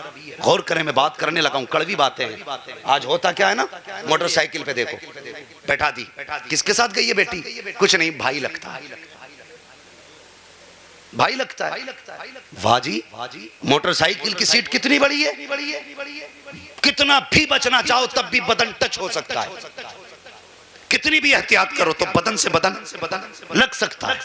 गौर करें, मैं बात करने लगा हूं, कड़वी बातें हैं। आज होता क्या है ना, मोटरसाइकिल पे देखो बैठा दी, किसके साथ गई है बेटी? कुछ नहीं, भाई लगता है, भाई लगता है। वाह जी, मोटरसाइकिल की सीट कितनी बड़ी है, कितना भी बचना चाहो तब भी बदन टच हो सकता है। कितनी भी एहतियात करो तो बदन से बदन लग सकता है।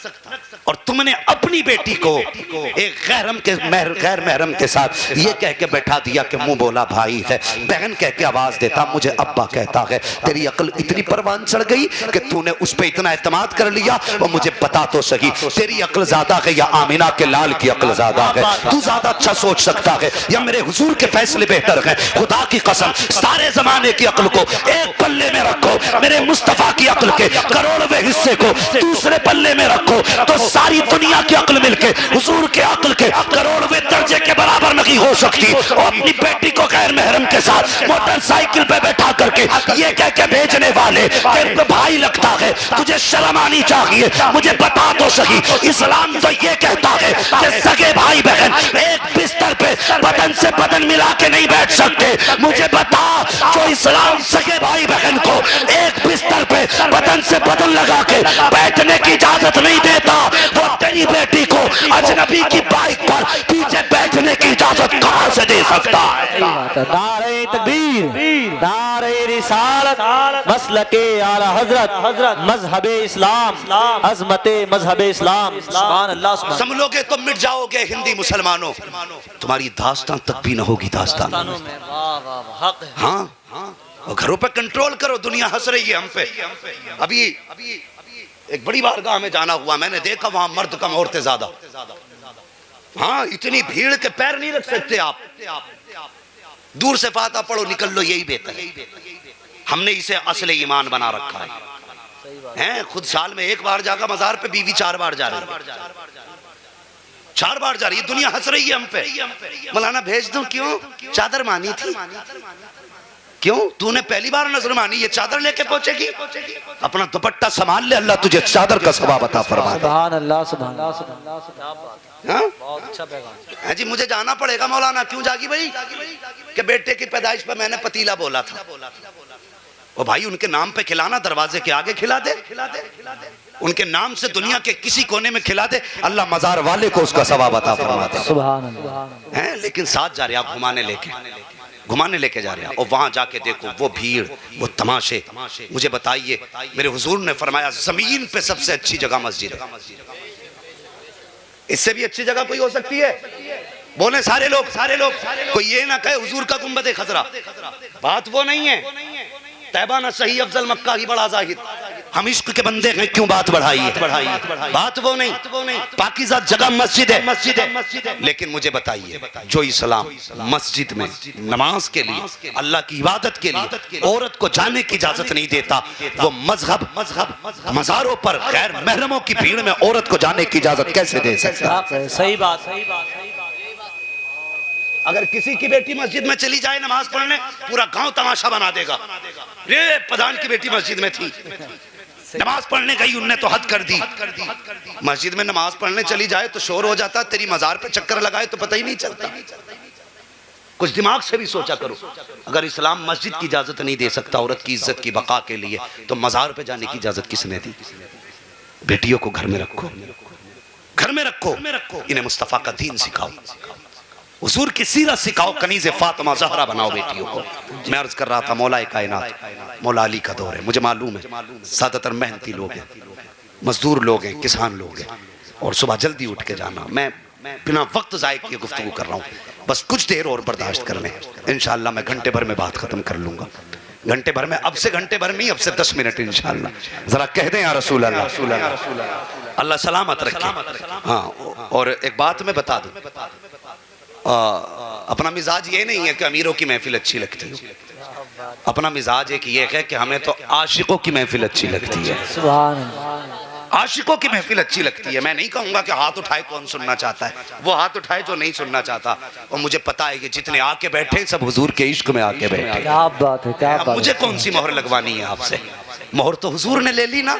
और तुमने अपनी बेटी को एक गैर महरम के साथ ये कह के बैठा दिया कि मुंह बोला भाई है, बहन कह के आवाज देता मुझे अब्बा कहता है। तेरी अक्ल इतनी परवान चढ़ गई कि तूने उस पे इतना एतमाद कर लिया। और मुझे बता तो सही, तेरी अक्ल ज्यादा है या आमिना के लाल की अक्ल ज्यादा है? तू ज्यादा अच्छा सोच सकता है या मेरे हुजूर के फैसले बेहतर है? खुदा की कसम, सारे जमाने की अक्ल को एक पल्ले में रखो, मेरे मुस्तफा की अक्ल के करोड़वें हिस्से को दूसरे पल्ले में रखो, तो सारी दुनिया की अक्ल मिलके हुजूर के अक्ल के करोड़वें दर्जे के बराबर नहीं हो सकती। और अपनी बेटी को गैर महरम के साथ मोटरसाइकिल पे बैठा करके ये कह के भेजने वाले कि भाई लगता है, तुझे शर्म आनी चाहिए। मुझे बता तो सही, इस्लाम तो ये कहता है कि सगे भाई बहन एक बिस्तर पे बदन से बदन मिला के नहीं बैठ सकते। मुझे बता, जो इस्लाम सगे भाई बहन को एक बिस्तर पे बदन से बदन लगा के बैठने की इजाजत नहीं देता, वो तेरी बेटी को अजनबी की बाइक पर पीछे बैठने की इजाजत कहां से दे सकता है? नारे तकबीर, नारे रिसालत, मसलके आला हजरत, मजहबे इस्लाम, अजमते मजहबे इस्लाम। सुभान अल्लाह, सुभान। समझोगे तो मिट जाओगे हिंदी मुसलमानों, तुम्हारी दास्तान तक भी न होगी दास्तानों में। हाँ, और घरों पे कंट्रोल करो, दुनिया हंस रही है हम पे। अभी एक बड़ी बारगाह में जाना हुआ, मैंने देखा वहां मर्द कम औरतें ज्यादा। हाँ, इतनी भीड़ के पैर नहीं रख सकते आप। दूर से फाता पढ़ो निकल लो, यही बेहतर है। हमने इसे असले ईमान बना रखा है। खुद साल में एक बार जाकर मजार पे, बीवी 4 बार जा रही है, 4 बार जा रही है। दुनिया हंस रही है हम पे। मौलाना भेज दूं? क्यों? चादर मानी थी। क्यों? तूने पहली बार नजर मानी, ये चादर लेके पहुंचेगी? अपना दुपट्टा संभाल ले, अल्लाह तुझे चादर का सवाब अता फरमाए। सुभान अल्लाह, सुभान अल्लाह। बहुत अच्छा पैगाम है जी। मुझे जाना पड़ेगा मौलाना। क्यों जागी भाई? कि बेटे की पैदाइश पर मैंने पतीला बोला था। ओ भाई, उनके नाम पे खिलाना, दरवाजे के आगे खिला दे, उनके नाम से दुनिया के किसी कोने में खिला दे, अल्लाह मजार वाले को उसका सवाब अता फरमाते। सुभान अल्लाह। हैं, लेकिन साथ जा रहे आप घुमाने लेके जा रहे हैं, और वहां जाके देखो वो भीड़, वो तमाशे। मुझे बताइए, मेरे हुजूर ने फरमाया जमीन पे सबसे अच्छी जगह मस्जिद है। इससे भी अच्छी जगह कोई हो सकती है? बोले सारे लोग। कोई ये ना कहे हुजूर का गुंबद खजरा, बात वो नहीं है। तैबा ना सही अफजल मक्का ही बड़ा जाहिद। हम इश्क के बंदे हैं, क्यों बात बढ़ाई है? बात वो नहीं। पाकीज़ा जगह मस्जिद है। लेकिन मुझे बताइए, जो इस्लाम मस्जिद में नमाज के लिए, अल्लाह की इबादत के लिए औरत को जाने की इजाजत नहीं देता, वो मजहब मज़ारों पर गैर महरमों की भीड़ में औरत को जाने की इजाजत कैसे दे सकता है? सही बात। अगर किसी की बेटी मस्जिद में चली जाए नमाज पढ़ने, पूरा गांव तमाशा बना देगा। रे प्रधान की बेटी मस्जिद में थी, नमाज पढ़ने गई, उनने तो हद कर दी। मस्जिद में नमाज पढ़ने चली जाए तो शोर हो जाता, तेरी मजार पे चक्कर लगाए तो पता ही नहीं चलता। कुछ दिमाग से भी सोचा करो। अगर इस्लाम मस्जिद की इजाजत नहीं दे सकता औरत की इज्जत की बका के लिए, तो मजार पे जाने की इजाजत किसने दी? बेटियों को घर में रखो, इन्हें मुस्तफा का दीन सिखाओ, हुजूर की सीरत सिखाओ, कनीज़े फातिमा ज़हरा बनाओ बेटियों को। मैं अर्ज कर रहा था, मौलाए कायनात मौला अली का दौर है। मुझे मालूम है ज़्यादातर मेहनती लोग हैं, मजदूर लोग हैं, किसान लोग हैं, और सुबह जल्दी उठ के जाना। मैं बिना वक्त ज़ाय किए गुफ्तगू कर रहा हूँ, बस कुछ देर और बर्दाश्त कर लें। इंशाअल्लाह मैं घंटे भर में बात खत्म कर लूँगा। घंटे भर में, अब से घंटे भर नहीं, अब से 10 मिनट इंशाअल्लाह। ज़रा कह दें या रसूल अल्लाह, अल्लाह सलामत रखे। हाँ, और एक बात मैं बता दूँ, अपना मिजाज ये नहीं है कि अमीरों की महफिल अच्छी लगती है। अपना मिजाज एक ये है कि हमें तो आशिकों की महफिल अच्छी लगती है। सुभान अल्लाह। आशिकों की महफिल अच्छी लगती है। मैं नहीं कहूंगा कि हाथ उठाए कौन सुनना चाहता है, वो हाथ उठाए जो नहीं सुनना चाहता। और मुझे पता है कि जितने आके बैठे सब हुजूर के इश्क में आके बैठे। क्या बात है, क्या बात। मुझे कौन सी मोहर लगवानी है आपसे? मोहर तो हुजूर ने ले ली ना,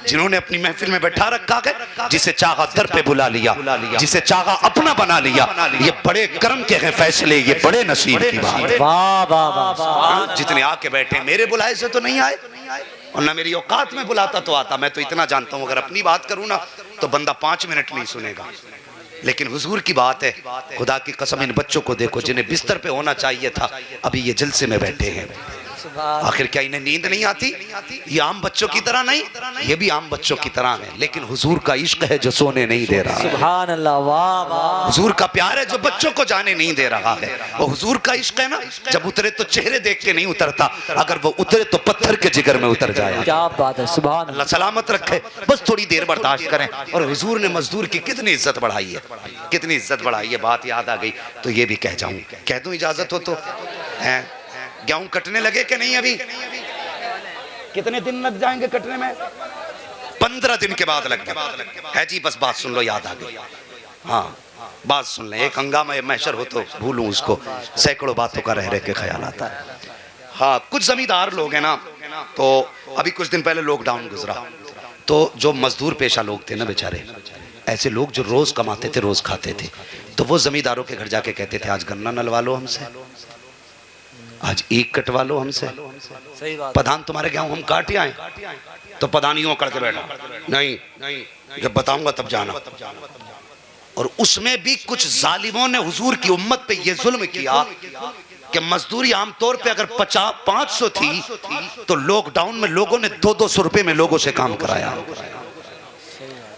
जिन्होंने अपनी महफिल में बैठा रखा है, जिसे चाहा दर पे बुला लिया, जिसे चाहा अपना बना लिया। ये बड़े कर्म के हैं फैसले, ये बड़े नसीब की बात है। वाह वाह वाह। जितने आके बैठे मेरे बुलाए से तो नहीं आए, और ना मेरी औकात में बुलाता तो आता। मैं तो इतना जानता हूँ, अगर अपनी बात करूँ ना तो बंदा 5 मिनट नहीं सुनेगा, लेकिन हुजूर की बात है। खुदा की कसम, इन बच्चों को देखो जिन्हें बिस्तर पे होना चाहिए था, अभी ये जलसे में बैठे हैं। आखिर क्या इन्हें नींद नहीं आती? ये आम बच्चों की तरह नहीं, ये भी आम बच्चों की तरह है, लेकिन हुजूर का इश्क है जो सोने नहीं दे रहा। सुभान अल्लाह, वाह वाह। हुजूर का प्यार है जो बच्चों को जाने नहीं दे रहा है। वो हुजूर का इश्क है ना, जब उतरे तो चेहरे देख के नहीं उतरता, अगर वो उतरे तो पत्थर के जिगर में उतर जाए। क्या बात है, सुभान अल्लाह सलामत रखे। बस थोड़ी देर बर्दाश्त करें। और हुजूर ने मजदूर की कितनी इज्जत बढ़ाई है, कितनी इज्जत बढ़ाई है। बात याद आ गई तो ये भी कह जाऊं, कह दूं इजाजत हो तो। हैं गेहूं कटने लगे कि नहीं? अभी कितने दिन लग जाएंगे कटने में? 15 दिन के बाद लग गए है जी। बस बात सुन लो, याद आ गई। हाँ, बात सुन ले। एक हंगामा महशर हो तो भूलूं उसको, सैकड़ों बातों का रह रह के ख्याल आता है। हाँ, कुछ जमींदार लोग हैं ना, तो अभी कुछ दिन पहले लॉकडाउन गुजरा, तो जो मजदूर पेशा लोग थे ना बेचारे, ऐसे लोग जो रोज कमाते थे रोज खाते थे, तो वो जमींदारों के घर जाके कहते थे आज गन्ना नलवा लो हमसे, आज ईख कटवा लो हमसे। सही बात। प्रधान तुम्हारे गेहूं हम काट आए, तो प्रधान यूं करके बैठा, नहीं जब बताऊंगा तब जाना। और उसमें भी कुछ जालिमों ने हुजूर की उम्मत पे ये जुल्म किया कि मजदूरी आमतौर पे अगर 500 थी, तो लॉकडाउन में लोगों ने 200 रुपए में लोगों से काम कराया।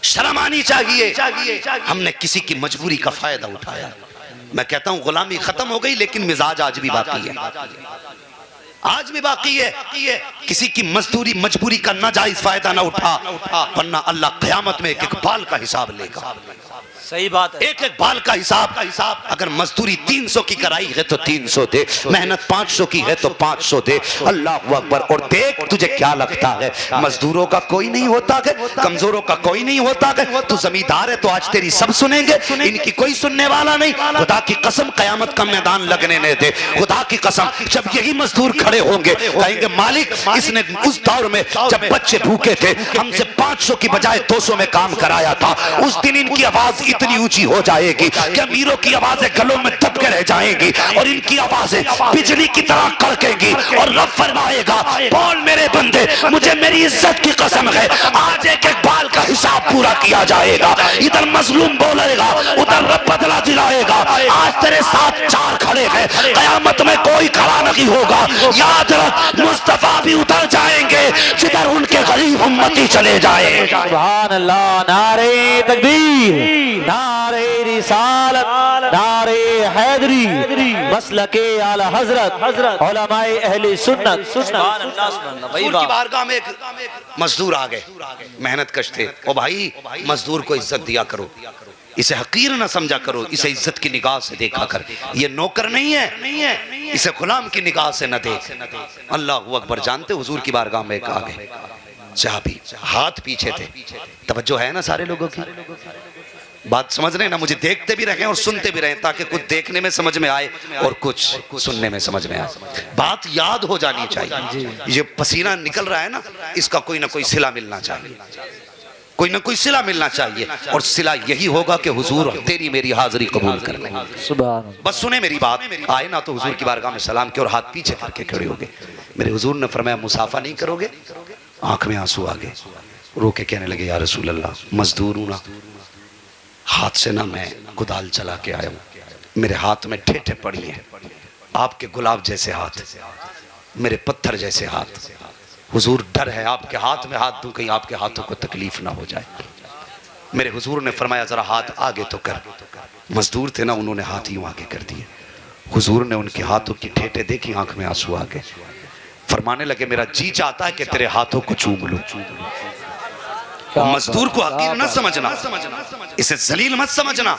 शर्म आनी चाहिए। हमने किसी की मजबूरी का फायदा उठाया। मैं कहता हूं गुलामी खत्म हो गई, लेकिन मिजाज आज भी बाकी है, आज भी बाकी है। किसी की मजबूरी का नाजायज फायदा ना उठा, वरना अल्लाह क़यामत में एक एक बाल का हिसाब लेगा। सही बात है। एक एक बाल का हिसाब। अगर मजदूरी 300 की कराई है तो 300 दे, मेहनत 500 की है तो 500 दे। अल्लाह अकबर। और देख, तुझे क्या लगता है मजदूरों का कोई नहीं होता है, कमजोरों का कोई नहीं होता है? तू जमींदार है तो आज तेरी सब सुनेंगे, इनकी कोई सुनने वाला नहीं। खुदा की कसम, कयामत का मैदान लगने नहीं दे। खुदा की कसम, जब यही मजदूर खड़े होंगे, कहेंगे मालिक, इसने उस दौर में जब बच्चे भूखे थे हमसे 500 की बजाय 200 में काम कराया था। उस दिन इनकी आवाज इतनी ऊंची हो जाएगी कि अमीरों की आवाजें गलों में दब के रह जाएंगी, और इनकी आवाजें बिजली की तरह कड़केंगी। और रब फरमाएगा, बोल मेरे बंदे, मुझे मेरी इज्जत की कसम है, आज एक एक बाल का हिसाब पूरा किया जाएगा। इधर मजलूम बोलेगा, उधर रब बदला दिलाएगा। आज तेरे साथ 4 खड़े हैं, कयामत में कोई खड़ा नहीं होगा। याद रख, मुस्तफा भी उतर जाएंगे जिधर उनके गरीब उम्मती चले जाए। सुभान अल्लाह। नारे तकबीर, नारे रिसालत, नारे हैदरी, मसलके आला हजरत, उलमाए अहले सुन्नत। सुभान अल्लाह, सुभान अल्लाह। हुजूर की बारगाह में एक मजदूर आ गए, मेहनत कश थे। ओ भाई, मजदूर को इज्जत दिया करो, इसे हकीर ना समझा करो, इसे इज्जत की निगाह से देखा कर। ये नौकर नहीं है, इसे गुलाम की निगाह से न देख। अल्लाह अकबर। जानते हुजूर की बारगाह में एक आ गए सहाबी, हाथ पीछे थे। तवज्जो है ना सारे लोगों की? बात समझ रहे हैं ना? मुझे देखते भी रहे और सुनते भी रहे, ताकि कुछ देखने में समझ में आए और कुछ सुनने में समझ में आए। बात याद हो जानी चाहिए। ये पसीना निकल रहा है ना, इसका कोई ना कोई सिला मिलना चाहिए, कोई ना कोई सिला मिलना चाहिए। और सिला यही होगा कि हुजूर तेरी मेरी हाजिरी कबूल कर लें। बस सुने मेरी बात। आए ना तो हुजूर की बारगाह में सलाम के और हाथ पीछे करके खड़े हो गए। मेरे हुजूर ने फरमाया, मुसाफा नहीं करोगे? आंख में आंसू आ गए, रो के कहने लगे, या रसूल अल्लाह, मजदूर हूं ना, हाथ से ना मैं कुदाल चला के आया हूं, मेरे हाथ में ठेठे पड़ी हैं, आपके गुलाब जैसे हाथ, मेरे पत्थर जैसे हाथ। हुजूर, डर है आपके हाथ में हाथ दूं, कहीं आपके हाथों को तकलीफ ना हो जाए। मेरे हुजूर ने फरमाया, जरा हाथ आगे तो कर। मजदूर थे ना, उन्होंने हाथ यूं आगे कर दिए। हुजूर ने उनके हाथों की ठेठे देखी, आंख में आंसू आ गए। फरमाने लगे, मेरा जी चाहता है कि तेरे हाथों को चूम लूं। मजदूर को हकीर न समझना, इसे जलील मत समझना,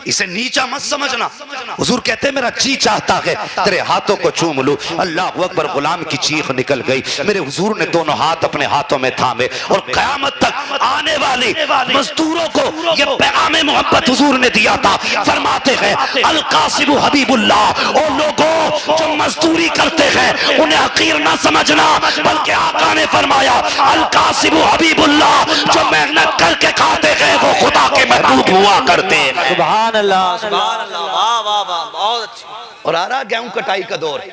इसे नीचा मत समझना। हुजूर कहते हैं मेरा जी चाहता है तेरे हाथों को चूम लूं। अल्लाह अकबर, गुलाम की चीख निकल गई। मेरे हुजूर ने दोनों हाथ अपने हाथों में थामे और कयामत तक आने वाले मजदूरों को ये पैगाम मोहब्बत हुजूर ने दिया था। फरमाते हैं अल कासिम हबीबुल्लाह, और लोगों जो मजदूरी करते हैं उन्हें हकीर ना समझना, बल्कि आका ने फरमाया अल कासिम हबीबुल्लाह, जो मेहनत करके खाते हैं वो खुदा के महबूब हुआ करते हैं। सुभान अल्लाह, सुभान अल्लाह, वाह वाह वाह, बहुत अच्छी। और आ रहा गेहूं कटाई का दौर,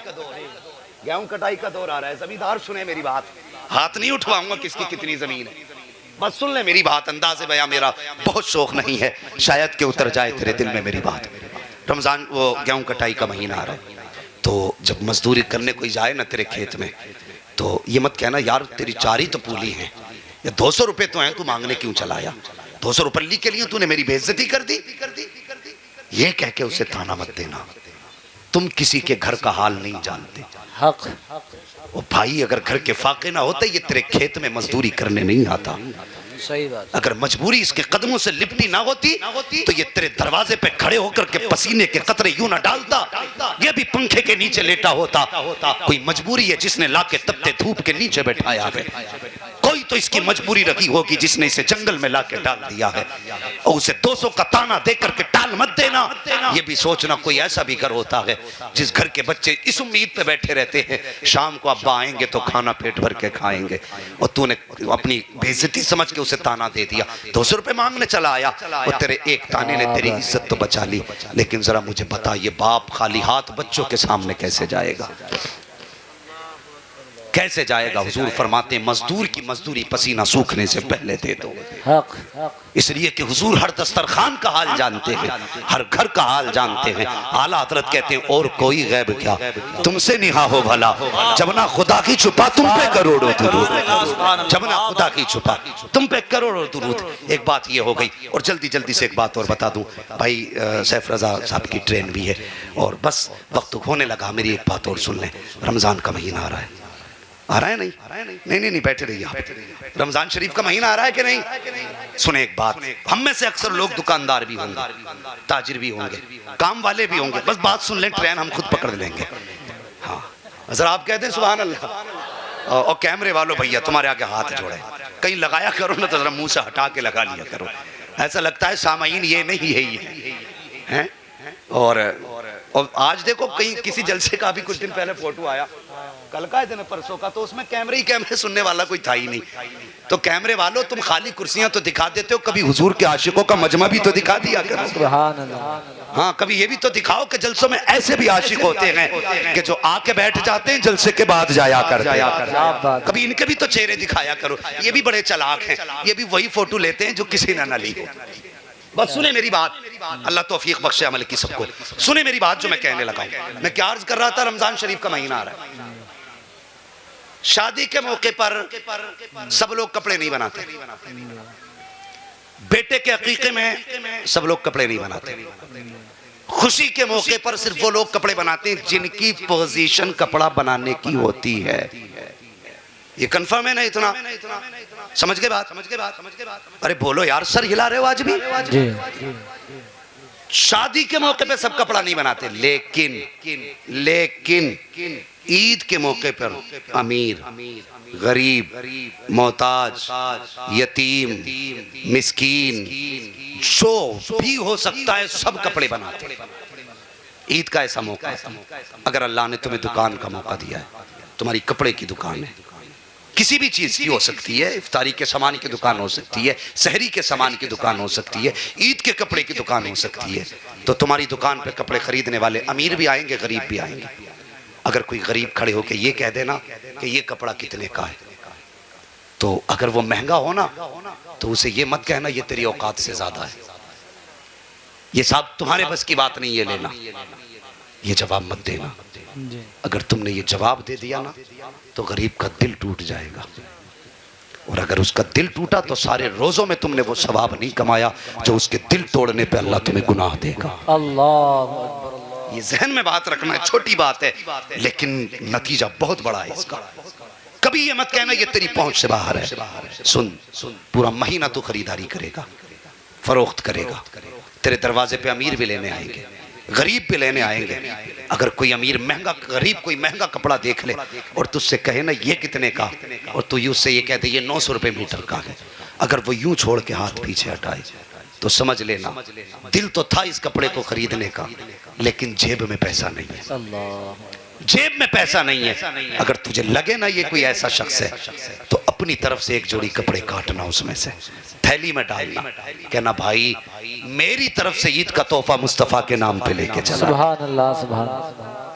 गेहूं कटाई का दौर आ रहा है। जमींदार सुने मेरी बात, हाथ नहीं उठवाऊंगा किसकी कितनी जमीन है, बस सुन ले मेरी बात। अंदाज़े बयां मेरा बहुत शौक नहीं है, शायद के उतर जाए तेरे दिल में मेरी बात। रमजान वो गेहूं कटाई का महीना आ रहा है, तो जब मजदूरी करने कोई जाए ना तेरे खेत में, तो ये मत कहना यार तेरी 4 ही तो पूली है, या 200 रुपए तो हैं, तू मांगने क्यों चलाया, 200 रुपये के लिए तूने मेरी बेइज्जती कर दी। ये कह के उसे ताना मत देना, तुम किसी के घर का हाल नहीं जानते। हक ओ भाई, अगर घर के फाके ना होते ये तेरे खेत में मजदूरी करने नहीं आता। सही बात। अगर मजबूरी इसके कदमों से लिपटी ना होती तो ये तेरे दरवाजे पे खड़े होकर के पसीने के कतरे यूं ना डालता, ये भी पंखे के नीचे लेटा होता। कोई मजबूरी है जिसने लाके तपते धूप के नीचे बैठाया है, कोई तो इसकी मजबूरी रखी होगी जिसने इसे जंगल में लाके डाल दिया है। और उसे 200 का ताना देकर के टाल मत देना। ये भी सोचना कोई ऐसा भी घर होता है जिस घर के बच्चे इस उम्मीद पे बैठे रहते हैं शाम को अब्बा आएंगे तो खाना पेट भर के खाएंगे, और तूने अपनी बेइज्जती समझ के उसे ताना दे दिया। 200 रुपए मांगने चला आया और तेरे एक ताने ने तेरी इज्जत तो बचा ली। लेकिन जरा मुझे बता, ये बाप खाली हाथ बच्चों के सामने कैसे जाएगा, कैसे जाएगा? हुजूर फरमाते हैं मजदूर की मजदूरी पसीना सूखने से पहले दे दो। इसलिए कि हुजूर हर दस्तरखान का हाल जानते हैं, हर घर का हाल जानते हैं। आला हजरत कहते हैं और कोई गैब क्या तुमसे निहा हो भला, जब ना खुदा की छुपा तुम पे करोड़ों दुरूद, जब ना खुदा की छुपा तुम पे करोड़ों दुरूद। एक बात ये हो गई, और जल्दी जल्दी से एक बात और बता दूं भाई, सैफ रजा साहब की ट्रेन भी है और बस वक्त होने लगा। मेरी एक बात और सुन लें, रमजान का महीना आ रहा है, आ रहा है नहीं? नहीं नहीं नहीं, बैठे रहिए आप। रमजान शरीफ का महीना आ रहा है कि नहीं? सुने एक बात, हम में से अक्सर लोग दुकानदार भी होंगे, ताजिर भी होंगे, काम वाले भी होंगे। बस बात सुन लें, ट्रेन हम खुद पकड़ लेंगे। हाँ जरा आप कहते हैं सुभान अल्लाह। और कैमरे वालों भैया तुम्हारे आगे हाथ जोड़े, कहीं लगाया करो ना तो जरा मुंह से हटा के लगा लिया करो, ऐसा लगता है सामाईन ये नहीं है ये है। और आज देखो कहीं किसी जलसे का भी कुछ दिन पहले फोटो आया, कल का दिन परसों का, तो उसमें कैमरे ही कैमरे, सुनने वाला कोई था ही नहीं। तो कैमरे वालों तुम खाली कुर्सियां तो दिखा देते हो, कभी हुजूर के आशिकों का मजमा भी तो दिखा दिया करो। सुभान अल्लाह। हाँ कभी ये भी तो दिखाओ कि जलसों में ऐसे भी आशिक होते हैं कि जो आके बैठ जाते हैं जलसे के बाद जाया करते हैं। कभी इनके भी तो चेहरे दिखाया करो, ये भी बड़े चालाक हैं, ये भी वही फोटो लेते हैं जो किसी ने न ली हो। बस सुने मेरी बात, अल्लाह तौफीक बख्शे अमल की सबको। सुने मेरी बात जो मैं कहने लगा हूं। मैं क्या अर्ज कर रहा था, रमजान शरीफ का महीना आ रहा है, शादी के मौके पर सब लोग कपड़े नहीं बनाते, बेटे के अकीके में सब लोग कपड़े नहीं बनाते, खुशी के मौके पर सिर्फ वो लोग कपड़े बनाते हैं जिनकी पोजीशन कपड़ा बनाने की होती है। ये कंफर्म है ना? इतना समझ के बात? अरे बोलो यार, सर हिला रहे हो आज भी? शादी के मौके पे सब कपड़ा नहीं बनाते, लेकिन ईद के मौके पर अमीर, गरीब, मोहताज, यतीम, मिस्कीन, जो भी हो सकता है सब कपड़े बनाते। ईद का ऐसा मौका, अगर अल्लाह ने तुम्हें दुकान का मौका दिया है, तुम्हारी कपड़े की दुकान है, किसी भी चीज की हो सकती है, इफ्तारी के सामान की दुकान हो सकती है, सहरी के सामान की दुकान हो सकती है, ईद के कपड़े की दुकान हो सकती है, तो तुम्हारी दुकान पे कपड़े खरीदने वाले अमीर भी आएंगे, गरीब भी आएंगे। अगर कोई गरीब खड़े होके ये कह देना कि ये कपड़ा कितने का है, तो अगर वो महंगा हो ना तो उसे ये मत कहना ये तेरी औकात से ज्यादा है, ये साहब तुम्हारे बस की बात नहीं ये लेना, ये जवाब मत देना। अगर तुमने ये जवाब दे दिया ना तो गरीब का दिल टूट जाएगा, और अगर उसका दिल टूटा तो सारे रोजों में तुमने वो सवाब नहीं कमाया जो उसके दिल तोड़ने पे अल्लाह तुम्हें गुनाह देगा। अल्लाह, ये जहन में बात रखना है, छोटी बात है लेकिन नतीजा बहुत बड़ा है इसका। कभी ये मत कहना ये तेरी पहुंच से बाहर है। सुन, पूरा महीना तू खरीदारी करेगा, फरोख्त करेगा, तेरे दरवाजे पे अमीर भी लेने आएंगे, गरीब भी लेने आएंगे। अगर कोई अमीर महंगा, गरीब कोई महंगा कपड़ा देख ले और तुझसे कहे ना ये कितने का, और तू यूं से ये कहते ये 900 रुपये मीटर का है, अगर वो यूं छोड़ के हाथ पीछे हटाए तो समझ लेना दिल तो था इस कपड़े को खरीदने का, लेकिन जेब में पैसा नहीं है। जेब में पैसा नहीं है। अगर तुझे लगे ना ये कोई ऐसा शख्स है तो अपनी तरफ से एक जोड़ी कपड़े काटना, उसमें से थैली में डालना, कहना भाई मेरी तरफ से ईद का तोहफा मुस्तफा के नाम पे लेके चला। सुभान अल्लाह, सुभान अल्लाह।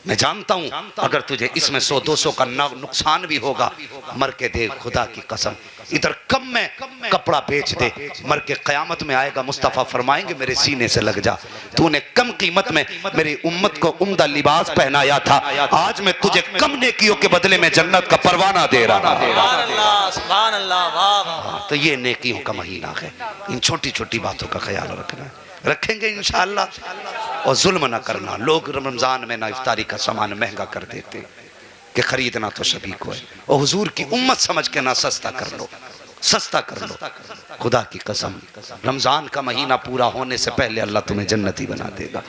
मैं जानता हूं अगर तुझे इसमें 100-200 का नुकसान भी होगा, मर के दे, खुदा की कसम इधर कम में कपड़ा बेच दे, मर के क़यामत में आएगा मुस्तफ़ा फरमाएंगे मेरे सीने से लग जा, तूने कम कीमत में मेरी उम्मत को उम्दा लिबास पहनाया था, आज मैं तुझे कम नेकियों के बदले में जन्नत का परवाना दे रहा हूं। सुभान अल्लाह। तो ये नेकियों का महीना है, इन छोटी छोटी बातों का ख्याल रखना, रखेंगे इंशाअल्लाह। और जुल्म ना करना, लोग रमजान में ना इफ्तारी का सामान महंगा कर देते कि खरीदना तो सभी को है, और हुजूर की उम्मत समझ के ना सस्ता कर लो, सस्ता कर लो। खुदा की कसम रमजान का महीना पूरा होने से पहले अल्लाह तुम्हें जन्नती बना देगा,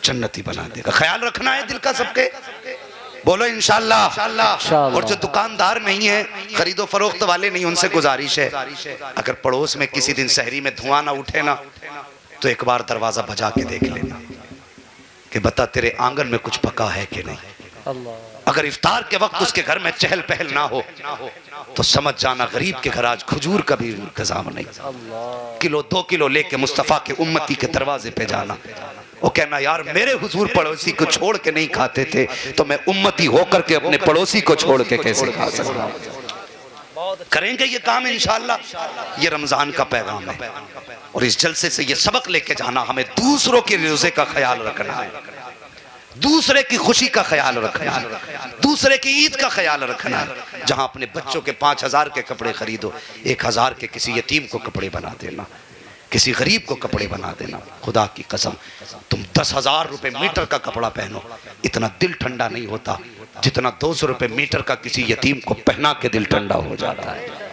जन्नती बना देगा। ख्याल रखना है दिल का सबके, बोलो इंशाअल्लाह। और जो दुकानदार नहीं है, खरीदो फरोख्त वाले नहीं, उनसे गुजारिश है अगर पड़ोस में किसी दिन शहरी में धुआं ना उठे ना तो एक बार दरवाजा बजा के देख लेना कि बता तेरे आंगन में कुछ पका है कि नहीं। अगर इफ्तार के वक्त उसके घर में चहल पहल ना हो तो समझ जाना गरीब के घर आज खजूर का भी इंतजाम नहीं। किलो 2 किलो लेके मुस्तफ़ा के उम्मती के दरवाजे पे जाना, वो कहना यार मेरे हुजूर पड़ोसी को छोड़ के नहीं खाते थे तो मैं उम्मती होकर के अपने पड़ोसी को छोड़ के कैसे खा सकता। करेंगे ये काम इंशाअल्लाह। ये रमजान का पैगाम है और इस जलसे से ये सबक लेके जाना, हमें दूसरों के रोजे का ख्याल रखना है, दूसरे की खुशी का ख्याल रखना है, दूसरे की ईद का ख्याल रखना है। जहां अपने बच्चों के 5000 के कपड़े खरीदो, 1000 के किसी यतीम को कपड़े बना देना, किसी गरीब को कपड़े बना देना। खुदा की कसम तुम 10,000 रुपए मीटर का कपड़ा पहनो, इतना दिल ठंडा नहीं होता जितना 200 रुपए मीटर का किसी यतीम को पहना के दिल ठंडा हो जाता है।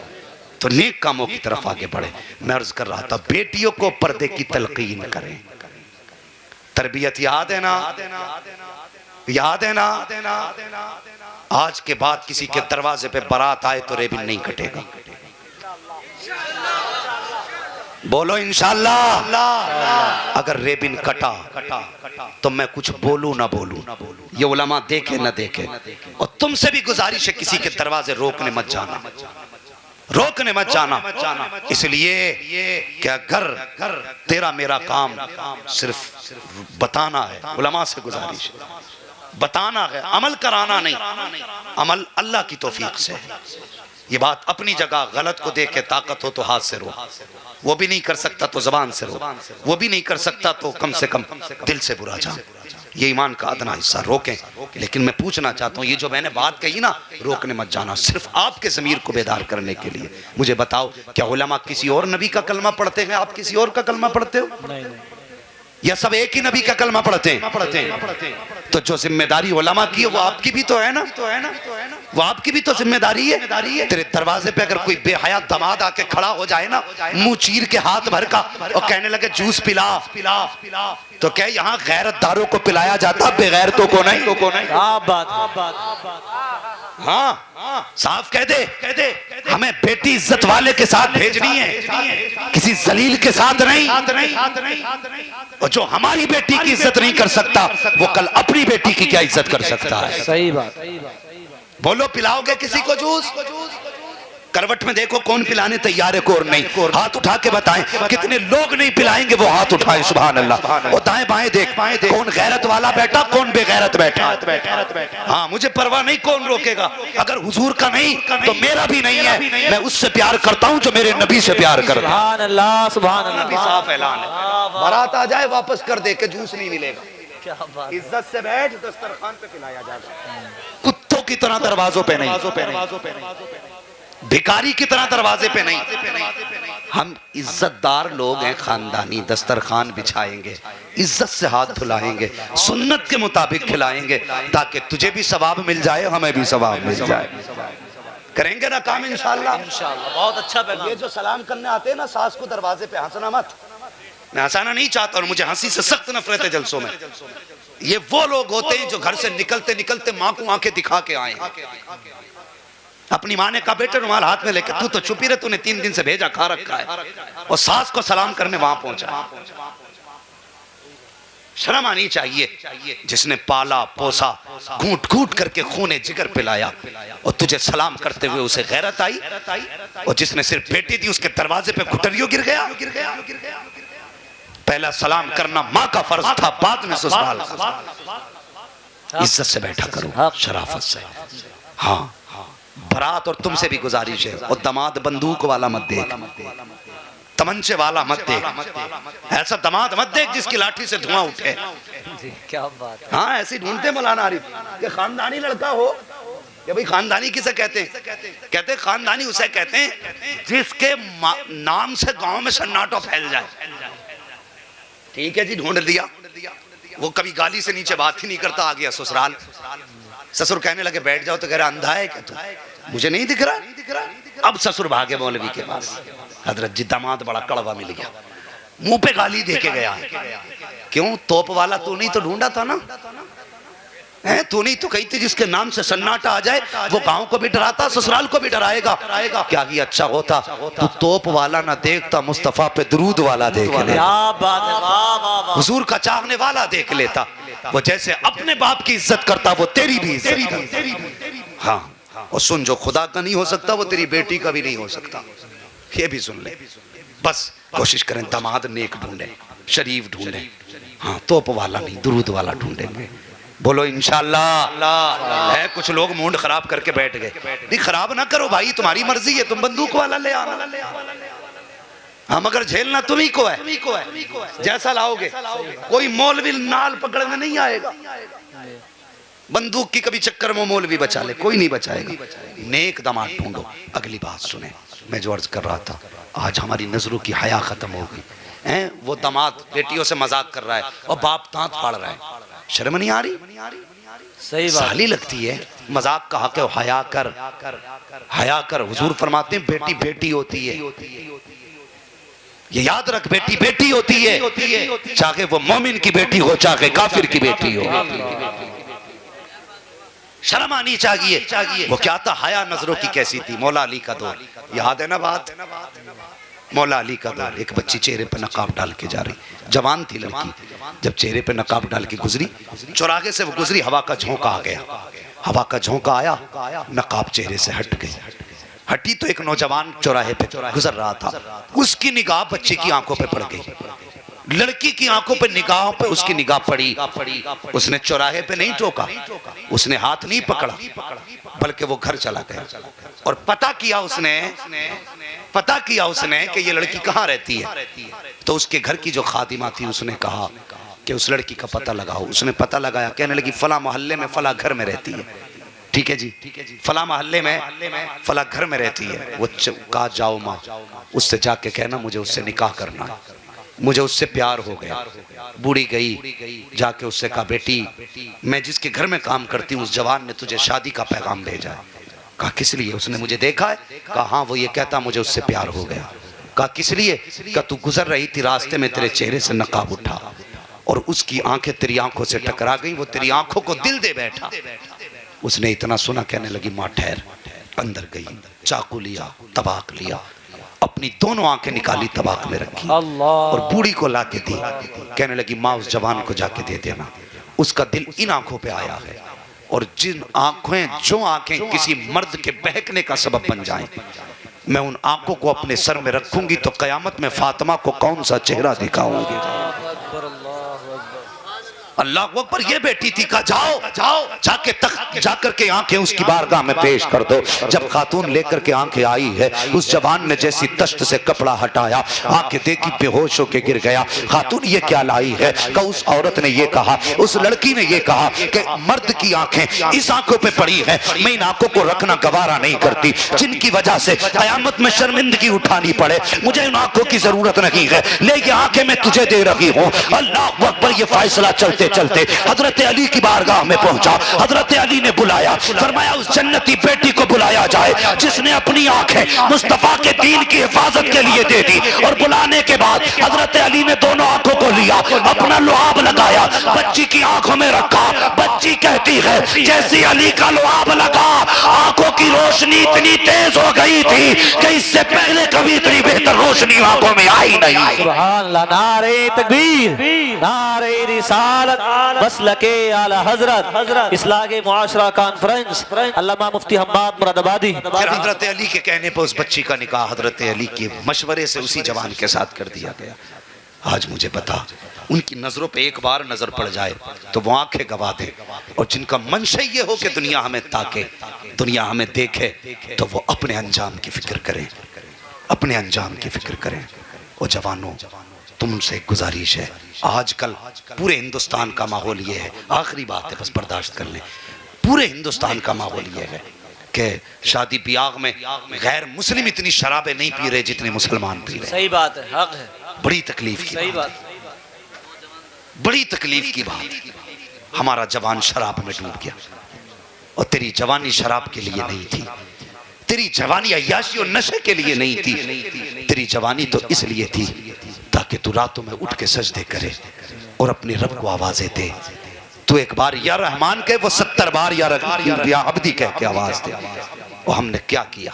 तो नेक कामों की तरफ आगे बढ़े। मैं अर्ज कर रहा था बेटियों को पर्दे की तलकीन करें, तरबियत याद है ना, याद है ना। आज के बाद किसी के दरवाजे पे बारात आए तो रेबिन नहीं कटेगा, बोलो इंशाअल्लाह। अगर रेबिन कटा तो मैं कुछ बोलूं ना बोलूं, ये उलमा देखे ना देखे। और तुमसे भी गुजारिश है किसी के दरवाजे रोकने मत जाना, रोकने मत जाना, इसलिए क्या घर तेरा मेरा काम सिर्फ बताना है। उलमा से गुजारिश है बताना है, अमल कराना नहीं। अमल अल्लाह की तौफीक से है। ये बात अपनी जगह, गलत को देख के ताकत हो तो हाथ से रो, वो भी नहीं कर सकता तो जबान से रो, वो भी नहीं कर सकता तो कम से कम दिल से बुरा जा। ये ईमान का अदना हिस्सा रोकें। लेकिन मैं पूछना चाहता हूँ, ये जो मैंने बात कही ना, रोकने मत जाना, सिर्फ आपके ज़मीर को बेदार करने के लिए। मुझे बताओ क्या उलमा किसी और नबी का कलमा पढ़ते हैं, आप किसी और का कलमा पढ़ते हो? या सब एक ही नबी का कलमा पढ़ते हैं? तो जो जिम्मेदारी उलमा की है वो आपकी भी तो है ना, वो आपकी भी तो जिम्मेदारी है। तेरे दरवाजे पे अगर कोई बेहया दामाद आके खड़ा हो जाए ना, मुंह चीर के हाथ भर का, और कहने लगे जूस पिला, तो क्या यहाँ गैरतदारों को पिलाया जाता, बेगैरतों को नहीं? हाँ, साफ कह दे हमें बेटी इज्जत वाले के साथ भेजनी है, किसी जलील के साथ नहीं। और जो हमारी बेटी की इज्जत नहीं कर सकता वो कल अपनी बेटी की क्या इज्जत कर सकता है? सही बात। बोलो पिलाओगे किसी को जूस? करवट में देखो कौन पिलाने तैयार है, कौन नहीं। हाथ उठा के बताएं कितने लोग नहीं पिलाएंगे, वो हाथ उठाएं सुभान अल्लाह। और दाएं बाएं देख कौन गैरत वाला बैठा, कौन बेगैरत बैठा। हाँ, मुझे परवाह नहीं कौन रोकेगा। अगर हुजूर का नहीं तो मेरा भी नहीं है। मैं उससे प्यार करता हूँ जो मेरे नबी से प्यार करता है। सुभान अल्लाह, सुभान अल्लाह। साफ ऐलान है, बारात आ जाए वापस कर दे के जूस नहीं मिलेगा। इज्जत से बैठ, दस्तरखान पे पिलाया जाएगा, कुत्तों की तरह दरवाजों पे नहीं। भिखारी की तरह दरवाजे पे नहीं। हम इज्जतदार लोग हैं, खानदानी, दस्तरखान बिछाएंगे, इज्जत से हाथ धुलाएंगे, सुन्नत के मुताबिक खिलाएंगे, ताकि तुझे भी सवाब मिल जाए, हमें भी सवाब मिल जाए। करेंगे ना काम इंशाल्लाह। इंशाल्लाह बहुत अच्छा पैगाम। ये जो सलाम करने आते हैं ना सास को दरवाजे पे, हंसना मत, मैं हंसाना नहीं चाहता और मुझे हंसी से सख्त नफरत है जलसों में। ये वो लोग होते हैं जो घर से निकलते निकलते माँ को आंखें दिखा के आए। अपनी माँ ने कहा बेटे रुमाल हाथ में लेके तू तो छुपी रहे, तूने 3 दिन से भेजा खा रखा है, और सास को सलाम करने वहां पहुंचा। शर्म आनी चाहिए। जिसने पाला पोसा, घूट घूट करके खूने जिगर पिलाया, और तुझे सलाम करते हुए उसे गैरत आई। और जिसने सिर्फ बेटी दी उसके दरवाजे पे घुटरियों गिर गया। पहला सलाम करना माँ का फर्ज था, बाद में ससुराल का। इज्जत से बैठा करो, शराफत से। हाँ, बारात और तुमसे भी गुजारिश है, और दामाद बंदूक वाला मत देख, तमंचे वाला मत देख, ऐसा दामाद मत देख जिसकी लाठी से धुआं उठे। क्या बात है। हाँ, ऐसे ढूंढते मौलाना आरिफ कि खानदानी लड़का हो। कि भाई खानदानी किसे कहते हैं? कहते हैं खानदानी उसे कहते हैं जिसके नाम से गांव में सन्नाटा फैल जाए। ठीक है जी, ढूंढ दिया। वो कभी गाली से नीचे बात ही नहीं करता, आ गया ससुराल। ससुर कहने लगे बैठ जाओ, तो कह रहा अंधा है क्या तू, मुझे नहीं दिख रहा। अब ससुर भागे मौलवी के पास, हजरत जी दामाद बड़ा कड़वा मिल गया, मुंह पे गाली दे के गया। क्यों? तोप वाला तू नहीं तो ढूंढा था ना, है तू नहीं तो कही थी जिसके नाम से सन्नाटा आ जाए वो गांव को भी डराता, ससुराल को भी डराएगा। क्या ही अच्छा होता तू तोप वाला ना देखता, मुस्तफा पे दरूद वाला देख ले। क्या बात है, वाह वाह वाह। हुजूर का चाहने वाला देख लेता। वो जैसे अपने बाप की इज्जत करता, वो तेरी भी इज्जत। हाँ, और सुन, जो खुदा का नहीं हो सकता वो तेरी बेटी का भी नहीं हो सकता, ये भी सुन ले। बस कोशिश करें दामाद नेक ढूंढे, शरीफ ढूंढे। हाँ, तोप वाला नहीं, दुरूद वाला ढूंढेंगे। बोलो इंशाल्लाह। है कुछ लोग मूड खराब करके बैठ गए। नहीं, खराब ना करो भाई, तुम्हारी मर्जी है, तुम बंदूक वाला ले आना। हाँ, मगर झेलना तुम्ही को है, जैसा लाओगे। कोई मौलवी नाल पकड़ने नहीं आएगा। बंदूक की कभी चक्कर में मौलवी बचा ले, कोई नहीं बचाएगा। नेक दामाद ढूंढो। अगली बात सुने, मैं जो अर्ज कर रहा था, आज हमारी नजरों की हया खत्म हो गई है। वो दामाद बेटियों से मजाक कर रहा है और बाप दांत फाड़ रहा है, शर्म नहीं आ रही? सही बात। साली लगती है, मजाक कहा के हया कर, हया कर। हुजूर फरमाते हैं बेटी बेटी होती है, ये याद रख, बेटी बेटी होती है, चाहे वो मोमिन की बेटी हो, चाहे काफिर की बेटी हो। शर्म आनी चाहिए। वो क्या था, हया नजरों की कैसी थी। मौला अली का दौर याद है ना बात? मौला अली का दौर, एक बच्ची चेहरे पे नकाब डाल के जा रही, जवान थी लड़की। जब चेहरे पे नकाब डाल के गुजरी, चौराहे से वो गुजरी, हवा का झोंका आ गया। हवा का झोंका आया, नकाब चेहरे से हट गई। हटी तो एक नौजवान चौराहे पे गुजर रहा था, उसकी निगाह बच्चे की आंखों पे पड़ गई। लड़की की आंखों पे निगाहों पे उसकी निगाह पड़ी। उसने चौराहे पे नहीं टोका, उसने हाथ नहीं पकड़ा, बल्कि वो घर चला गया और पता किया उसने कि ये लड़की कहाँ रहती है। तो उसके घर की जो खादिमा थी उसने कहा कि उस लड़की का पता लगाओ। उसने पता लगाया, कहने लगी फला मोहल्ले में फला घर में रहती है। ठीक है जी, फला मोहल्ले में फला घर में रहती है। वो कहा जाओ माँ, उससे जाके कहना मुझे उससे निकाह करना है, मुझे उससे प्यार हो गया। बूढ़ी गई, जाके उससे कहा बेटी मैं जिसके घर में काम करती हूँ उस जवान ने तुझे शादी का पैगाम भेजा है। कहा किस लिए? उसने मुझे देखा है। कहा हाँ, वो ये कहता मुझे उससे प्यार हो गया। कहा किस लिए? कहा तू गुजर रही थी, रास्ते में तेरे चेहरे से नकाब उठा और उसकी आंखें तेरी आंखों से टकरा गई, वो तेरी आंखों को दिल दे बैठा। उसने इतना सुना, कहने लगी माँ ठहर। अंदर गई, चाकू लिया, तबाक लिया, अपनी दोनों आंखें निकाली, तबाक में रखी और बूढ़ी को ला के दी। कहने लगी माँ उस जवान को जाके दे देना, उसका दिल इन आंखों पे आया है। और जो आंखें किसी मर्द के बहकने का सबब बन जाएं, मैं उन आंखों को अपने सर में रखूंगी तो कयामत में फातिमा को कौन सा चेहरा दिखाऊंगी। अल्लाह अकबर, ये बेटी थी, कहा जाओ जाओ जाके तक जाकर के आंखें उसकी बारगाह में पेश कर दो। जब खातून लेकर के आंखें आई है, उस जवान ने जैसी तश्त से कपड़ा हटाया, आंखें देखी, बेहोश होके गिर गया। खातून ये क्या लाई है? का उस औरत ने ये कहा, उस लड़की ने ये कहा कि मर्द की आंखें इस आंखों पे पड़ी है, मैं इन आंखों को रखना गवारा नहीं करती, जिनकी वजह से कयामत में शर्मिंदगी उठानी पड़े, मुझे इन आंखों की जरूरत नहीं है, ले ये आंखें मैं तुझे दे रही हूँ। अल्लाह अकबर, ये फैसला चलते चलते हजरत अली की बारगाह में पहुंचा। हजरत अली ने बुलाया, फरमाया उस जन्नती बेटी को बुलाया जाए जिसने अपनी आंखें मुस्तफा के दीन की हिफाजत के लिए दे दी। और बुलाने के बाद हजरत अली ने दोनों आंखों को लिया, अपना लुआब लगाया, बच्ची की आंखों में रखा। बच्ची कहती है जैसी अली का लुआब लगा, आंखों की रोशनी इतनी तेज हो गई थी कि इससे पहले कभी इतनी बेहतर रोशनी आंखों में आई नहीं। सुभान अल्लाह, नारे तकबीर, नारे रिसालत, मसलके आला हजरत, इस्लागे मुआशरा कॉन्फ्रेंस, अल्लामा मुफ्ती हम्माद मुरादाबादी। फिर हजरत अली के कहने पर उस बच्ची का निकाह हजरत अली के मशवरे से उसी जवान के साथ कर दिया गया। आज मुझे बता, उनकी नजरों पे एक बार नजर पड़ जाए तो वो आंखें गवा दे, और जिनका मंशा ये हो कि दुनिया हमें ताके, दुनिया हमें देखे, तो वो अपने अंजाम की फिक्र करें, अपने अंजाम की फिक्र करें। और जवानों, तुमसे एक गुजारिश है, आजकल पूरे हिंदुस्तान का माहौल ये है, आखिरी बात है बस बर्दाश्त कर लें, पूरे हिंदुस्तान का माहौल ये है कि शादी ब्याह में गैर मुस्लिम इतनी शराबें नहीं पी रहे जितने मुसलमान पी रहे। सही बात है, हक है, बड़ी तकलीफ की सही बात, बड़ी तकलीफ की बात। हमारा जवान शराब में डूब गया, और तेरी जवानी शराब के लिए नहीं थी, तेरी जवानी अय्याशी और नशे के लिए नहीं थी, तेरी जवानी तो इसलिए थी ताकि तू रातों में उठ के सजदे करे और अपने रब को आवाजें दे। तू एक बार या रहमान कहे, वो 70 बार या अब्दी कह के आवाज दे। और हमने क्या किया?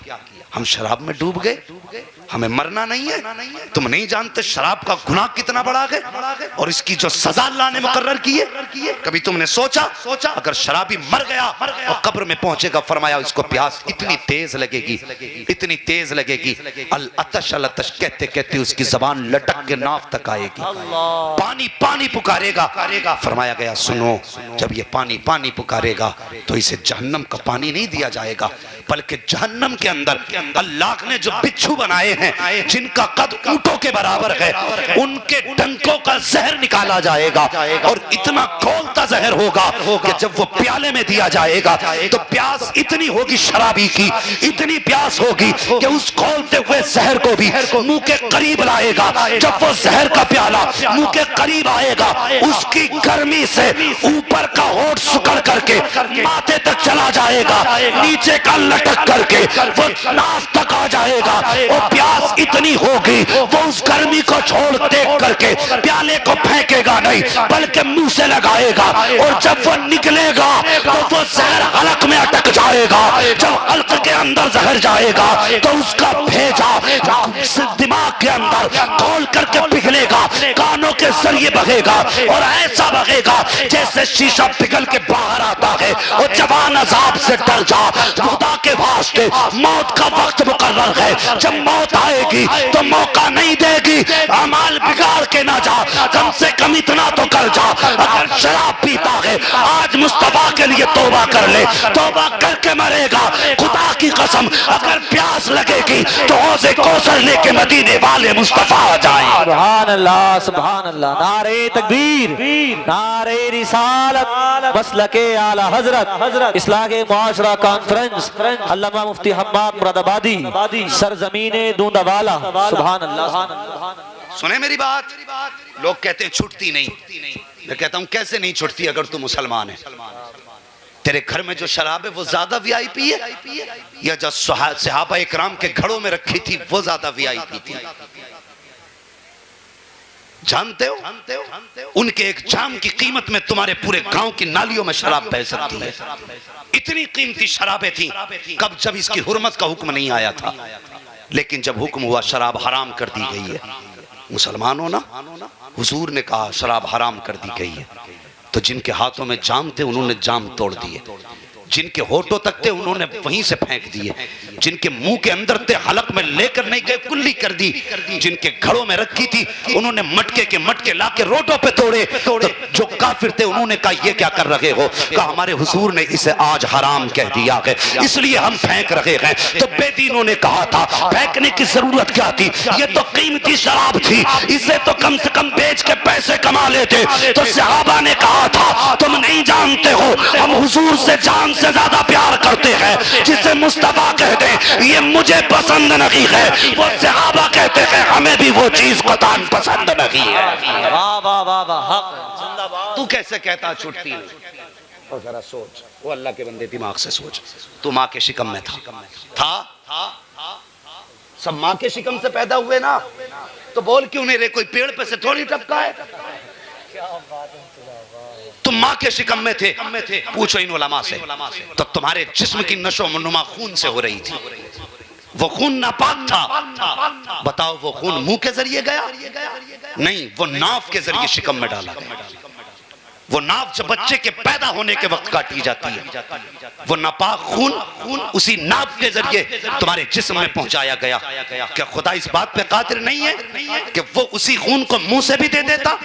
हम शराब में डूब गए, हमें मरना नहीं है। तुम नहीं जानते शराब का गुनाह कितना बड़ा है, और इसकी जो सजा अल्लाह ने मुकर्रर की है, कभी तुमने सोचा अगर शराबी मर गया और कब्र में पहुंचेगा, फरमाया इसको प्यास इतनी तेज लगेगी, इतनी तेज लगेगी, अल अतश कहते कहते उसकी जबान लटक के नाफ तक आएगी, पानी पानी पुकारेगा। फरमाया गया सुनो, जब ये पानी पानी पुकारेगा तो इसे जहन्नम का पानी नहीं दिया जाएगा, बल्कि जहन्नम के अंदर अल्लाह ने जो बिच्छू बनाए हैं, जिनका कद ऊंटों के बराबर है, उनके डंकों का जहर निकाला जाएगा, और इतना खोलता जहर होगा कि जब वो प्याले में दिया जाएगा तो प्यास इतनी होगी शराबी की, इतनी प्यास होगी कि उस खोलते हुए जहर को भी मुंह के करीब लाएगा। जब वो जहर का प्याला मुंह के करीब आएगा, उसकी गर्मी से ऊपर का होठ सुकड़ करके माथे तक चला जाएगा, नीचे का लटक करके वो नाक तक आ जाएगा, और प्यास इतनी होगी वो उस गर्मी को छोड़ देख करके प्याले को फेंकेगा नहीं, बल्कि मुंह से लगाएगा, और जब वो निकलेगा तो वो जहर हलक में अटक जाएगा। जब हलक के अंदर जहर जाएगा तो उसका भेजा दिमाग के अंदर खोल करके पिघलेगा, कानों के जरिए बहेगा, और ऐसा बहेगा जैसे शीशा पिघल के बाहर आता है। और जवान अजाब से डर जा, खुदा के वास्ते मौत का वक्त मुकर्रर है, जब मौत आएगी तो मौका नहीं देगी, अमाल बिगाड़ के ना जा, कम से कम इतना तो कर जा, अगर शराब पीता है आज मुस्तफा के लिए तौबा कर ले, तौबा करके मरेगा, खुदा की कसम अगर प्यास लगेगी तो हौज़े कौसर लेके मदीने वाले मुस्तफा आ जाएं। सुभान अल्लाह, सुभान अल्लाह, नारे तकबीर, नारे रिसालत, मसलके आला हजरत, इस्लागे मुआशरा कॉन्फ्रेंस, अल्लामा मुफ्ती हम्माद मुरादाबादी, सरजमीने दूंदावाला। सुभान अल्लाह। सुने मेरी बात, लोग कहते हैं छुटती नहीं, मैं कहता हूं कैसे नहीं छुटती अगर तू मुसलमान है। तेरे घर में जो शराब है वो ज्यादा वीआईपी है, या जो सहाबा इकराम के घड़ों में रखी थी वो ज्यादा वीआईपी थी? जानते हो, उनके एक जाम की कीमत में तुम्हारे पूरे गांव की नालियों में शराब बह सकती है। इतनी कीमती शराबें थी कब, जब इसकी हुर्मत का हुक्म नहीं आया था, लेकिन जब हुक्म हुआ शराब हराम कर दी गई है, मुसलमानों ना, हुजूर ने कहा शराब हराम कर दी गई है, तो जिनके हाथों में जाम थे उन्होंने जाम तोड़ दिए, जिनके होठों तक थे उन्होंने वहीं से फेंक दिए, जिनके मुंह के अंदर थे हलक में लेकर नहीं गए, कुल्ली कर दी। जिनके घड़ों में रखी थी उन्होंने मटके के मटके लाके रोडों पे तोड़े। तो जो काफिर थे उन्होंने कहा ये क्या कर रहे हो? कहा हमारे हुजूर ने इसे आज हराम कह दिया है, इसलिए हम फेंक रहे हैं। तो बेदीनों ने कहा था फेंकने की जरूरत क्या थी, ये तो कीमती शराब थी, इसे तो कम से कम बेच के पैसे कमा लेते। तो सहाबा ने कहा था तुम नहीं जानते हो हम हुजूर से जान से ज्यादा प्यार करते हैं। जिसे मुस्तफा कहते हैं ये मुझे पसंद नहीं है, वो सहाबा कहते हैं हमें भी वो चीज कतान पसंद नहीं है। वाह वाह वाह वाह, हक जिंदाबाद। तू कैसे कहता छुटती नहीं? और जरा सोच, वो अल्लाह के बंदे दिमाग से सोच, तू माँ के शिकम में था? सब माँ के शिकम से पैदा हुए ना, तो बोल क्यों नहीं रहे? कोई पेड़ पे से थोड़ी टपका है। तुम माँ के शिकम में थे, पूछो इन उलमा से, तो तुम्हारे जिस्म की नशो नुमा खून से हो रही थी, वो खून नापाक था। बताओ वो खून मुंह के जरिए गया? नहीं, वो नाफ के जरिए शिकम में डाला गया। वो नाफ जब बच्चे के पैदा होने के वक्त काटी जाती है, वो नापाक खून उसी नाफ के जरिए तुम्हारे जिस्म में पहुंचाया गया। क्या खुदा इस बात पे कादिर नहीं है कि वो उसी खून को मुंह से भी दे देता?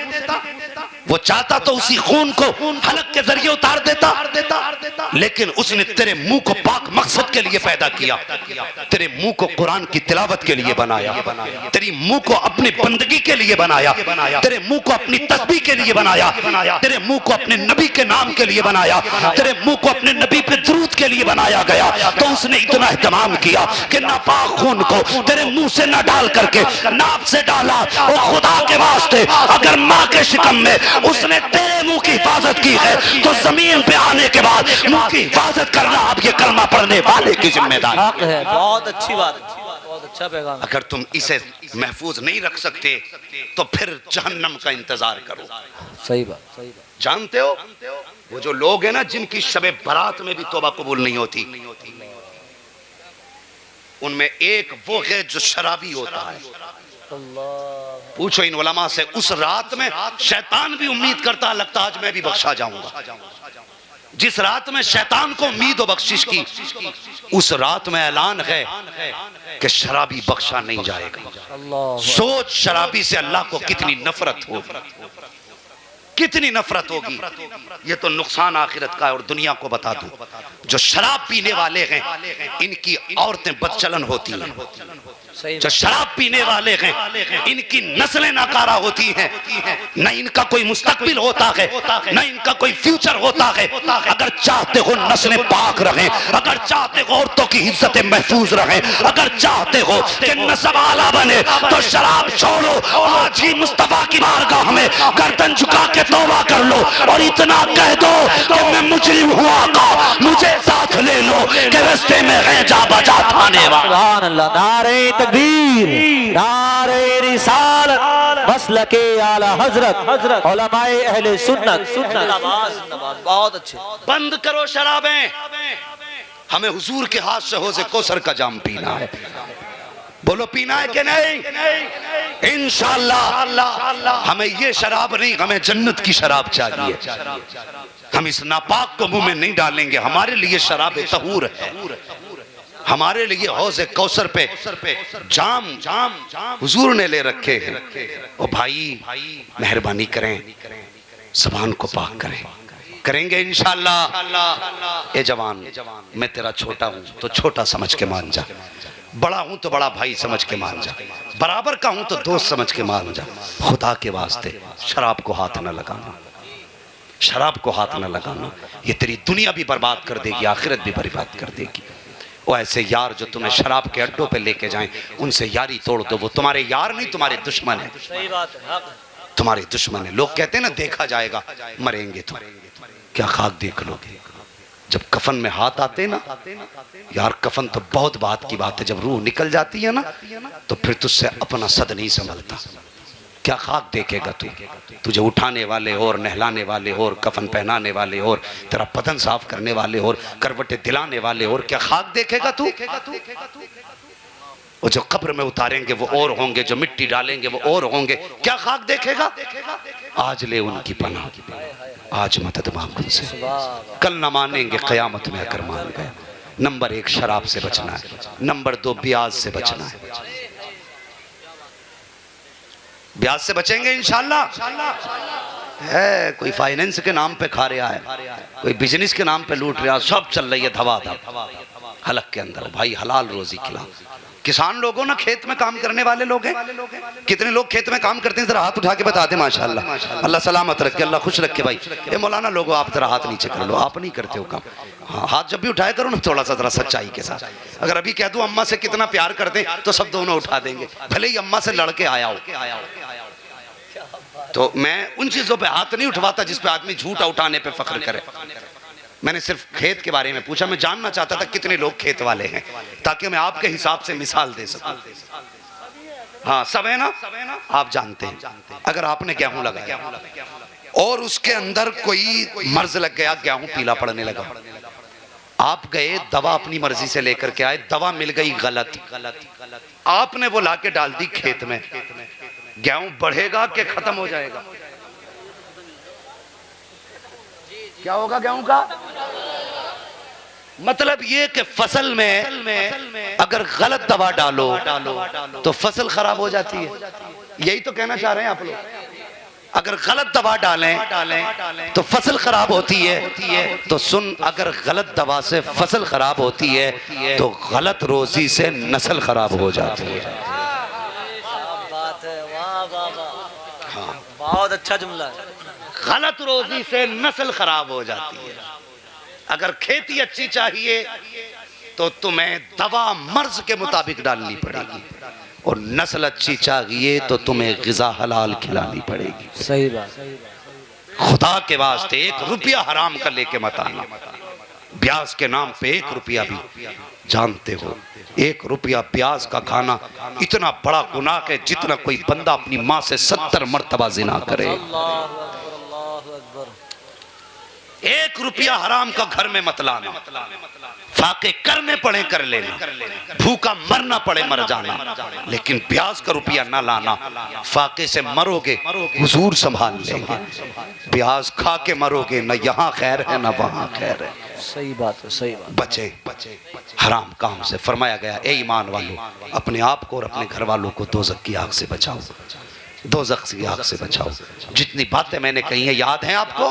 वो चाहता तो उसी खून को हलक के जरिए उतार देता, लेकिन उसने तेरे मुंह को पाक मकसद के लिए पैदा किया। तेरे मुंह को कुरान की तिलावत के लिए बनाया, तेरी मुंह को अपनी बंदगी के लिए बनाया, तेरे मुंह को अपनी तस्बीह के लिए बनाया, तेरे मुंह को अपने नबी के नाम के लिए बनाया, तेरे मुंह को अपने नबी पे दुरूद के लिए बनाया गया। तो उसने इतना एहतमाम किया कि नापाक खून को तेरे मुंह से न डाल करके नाप से डाला। और खुदा के वास्ते अगर माँ के शिकम में उसने तेरे मुंह की हिफाजत की है, तो जमीन पे आने के बाद मुंह की हिफाजत करना अब ये कलमा पढ़ने वाले की जिम्मेदारी है। बहुत अच्छी बात, बहुत अच्छा पैगाम। अगर तुम इसे महफूज नहीं रख सकते तो फिर जहन्नम का इंतजार करो। सही बात, सही बात। जानते हो वो जो लोग हैं ना जिनकी शबे बारात में भी तौबा कबूल नहीं होती, उनमें एक वो है जो शराबी होता है। पूछो इन उलमा से, उस रात में शैतान भी उम्मीद करता लगता आज मैं भी बख्शा जाऊंगा। जिस रात में शैतान को उम्मीद हो बख्शिश की, उस रात में ऐलान है कि शराबी बख्शा नहीं जाएगा। सोच शराबी से अल्लाह को कितनी नफरत होगी, कितनी नफरत होगी। ये तो नुकसान आखिरत का है। और दुनिया को बता दूं, जो शराब पीने वाले हैं इनकी औरतें बदचलन होती हैं। जो शराब पीने वाले हैं इनकी नस्लें नाकारा होती हैं, न इनका कोई मुस्तकबिल होता है, न इनका कोई फ्यूचर होता है। अगर चाहते हो नस्लें पाक रहें, अगर चाहते हो औरतों की इज्जतें महफूज रहें, अगर चाहते हो कि नस्ब आला बने, तो शराब छोड़ो। आज ही मुस्तफा की बारगाह में गर्दन झुका के तौबा कर लो और इतना कह दो कि मैं मुजरिम हुआ का मुझे साथ ले लो कि रास्ते में है जा बजा थाने वाला। सुभान अल्लाह। नारे तकबीर, नारे रिसालत, मसलके आला हजरत, उलमाए अहले सुन्नत। बहुत अच्छे। बंद करो शराबें। हमें हुजूर के हाथ से हौज़े कौसर का जाम पीना है। बोलो पीना है कि नहीं? इंशाअल्लाह हमें ये शराब नहीं, हमें जन्नत की शराब चाहिए। हम इस नापाक को मुंह में नहीं डालेंगे। हमारे लिए शराब तहूर है, हमारे लिए हौज़े कौसर पे जाम हुजूर ने ले रखे हैं। ओ भाई मेहरबानी करें, ज़बान को पाक करें। करेंगे इंशाअल्लाह। ए जवान, मैं तेरा छोटा हूं तो छोटा समझ के मान जा, बड़ा हूं तो बड़ा भाई समझ के मान जा, बराबर का हूं तो दोस्त समझ के मान जा। खुदा के वास्ते शराब को हाथ न लगाना, शराब को हाथ न लगाना। ये तेरी दुनिया भी बर्बाद कर देगी, आखिरत भी बर्बाद कर देगी। वो ऐसे यार जो तुम्हें शराब के अड्डों पे लेके जाएं, उनसे यारी तोड़ दो। वो तुम्हारे यार नहीं, तुम्हारे दुश्मन है। सही बात है, तुम्हारे दुश्मन है। लोग कहते हैं ना देखा जाएगा, मरेंगे तो क्या खाक देख लोगे। जब कफन में हाथ आते ना यार, कफन तो बहुत बात की बात है। जब रूह निकल जाती है ना तो फिर तुझसे अपना सद नहीं संभलता। क्या खाक देखेगा तू? तुझे उठाने वाले और नहलाने वाले और कफन पहनाने वाले और तेरा बदन साफ करने वाले और करवटें दिलाने वाले और क्या खाक देखेगा तू? वो जो कब्र में उतारेंगे वो और होंगे, जो मिट्टी डालेंगे वो और होंगे। क्या खाक देखेगा? आज ले उनकी पनाह, आज मदद मांग उनसे। कल न मानेंगे, क़यामत में अगर मान गए नंबर 1 शराब से बचना है, नंबर 2 ब्याज से बचना है। ब्याज से बचेंगे इंशाल्लाह। है कोई फाइनेंस के नाम पे खा रहा है, कोई बिजनेस के नाम पे लूट रहा है, सब चल रही है धवाधम हलक के अंदर। भाई हलाल रोजी खिला। किसान लोगों ना, खेत में काम करने वाले लोग हैं, कितने लोग खेत में काम करते हैं, जरा हाथ उठा के बता दे। माशाल्लाह, अल्लाह सलामत रखे, अल्लाह खुश रखे। भाई ये मौलाना लोगों, आप जरा हाथ नीचे कर लो, आप नहीं करते हो काम। हाँ, हाथ जब भी उठाया करो ना थोड़ा सा जरा सच्चाई के साथ। अगर अभी कह दूं अम्मा से कितना प्यार करते हैं तो सब दोनों उठा देंगे, भले ही अम्मा से लड़के आया हो। तो मैं उन चीजों पे हाथ नहीं उठवाता जिस पे आदमी झूठा उठाने पे फख्र करे। मैंने सिर्फ खेत के बारे में पूछा, मैं जानना चाहता था कितने लोग खेत वाले हैं, ताकि मैं आपके हिसाब से मिसाल दे सकूं। हाँ सब है ना, आप जानते हैं। अगर आपने गेहूं लगाया और उसके अंदर कोई मर्ज लग गया, गेहूं पीला पड़ने लगा, आप गए दवा अपनी मर्जी से लेकर के आए, दवा मिल गई गलत, आपने वो लाके डाल दी खेत में, गेहूं बढ़ेगा कि खत्म हो जाएगा? क्या होगा गेहूं का? मतलब ये कि फसल में अगर गलत दवा डालो तो फसल खराब हो जाती है। यही तो कहना चाह रहे हैं आप लोग। अगर गलत दवा डालें तो फसल खराब होती है। तो सुन, अगर गलत दवा से फसल खराब होती है तो गलत रोजी से नस्ल खराब हो जाती है। बहुत अच्छा जुमला है। गलत रोजी से नस्ल खराब हो जाती है। अगर खेती अच्छी चाहिए तो तुम्हें दवा मर्ज के मुताबिक डालनी पड़ेगी, और नस्ल अच्छी चाहिए तो तुम्हें गिज़ा हलाल खिलानी पड़ेगी। सही बात। खुदा के वास्ते 1 रुपया हराम का लेके मत आना। ब्याज के नाम पे 1 रुपया भी, जानते हो 1 रुपया ब्याज का खाना इतना बड़ा गुनाह है जितना कोई बंदा अपनी माँ से 70 मर्तबा जिना करे। 1 रुपया हराम का घर में मत लाना। फाके करने पड़े कर लेना, भूखा मरना पड़े मर जाना, लेकिन ब्याज का रुपया ना लाना। फाके से मरोगे हुजूर संभाल लेंगे, ब्याज खा के मरोगे, न यहाँ खैर है न वहाँ खैर है। सही बात है, सही बात। बचे हराम काम से। फरमाया गया, ए ईमान वालों, अपने आप को और अपने घर वालों को दोज़ख की आग से बचाओ, दोज़ख की आग से बचाओ। जितनी बातें मैंने कही हैं याद हैं आपको?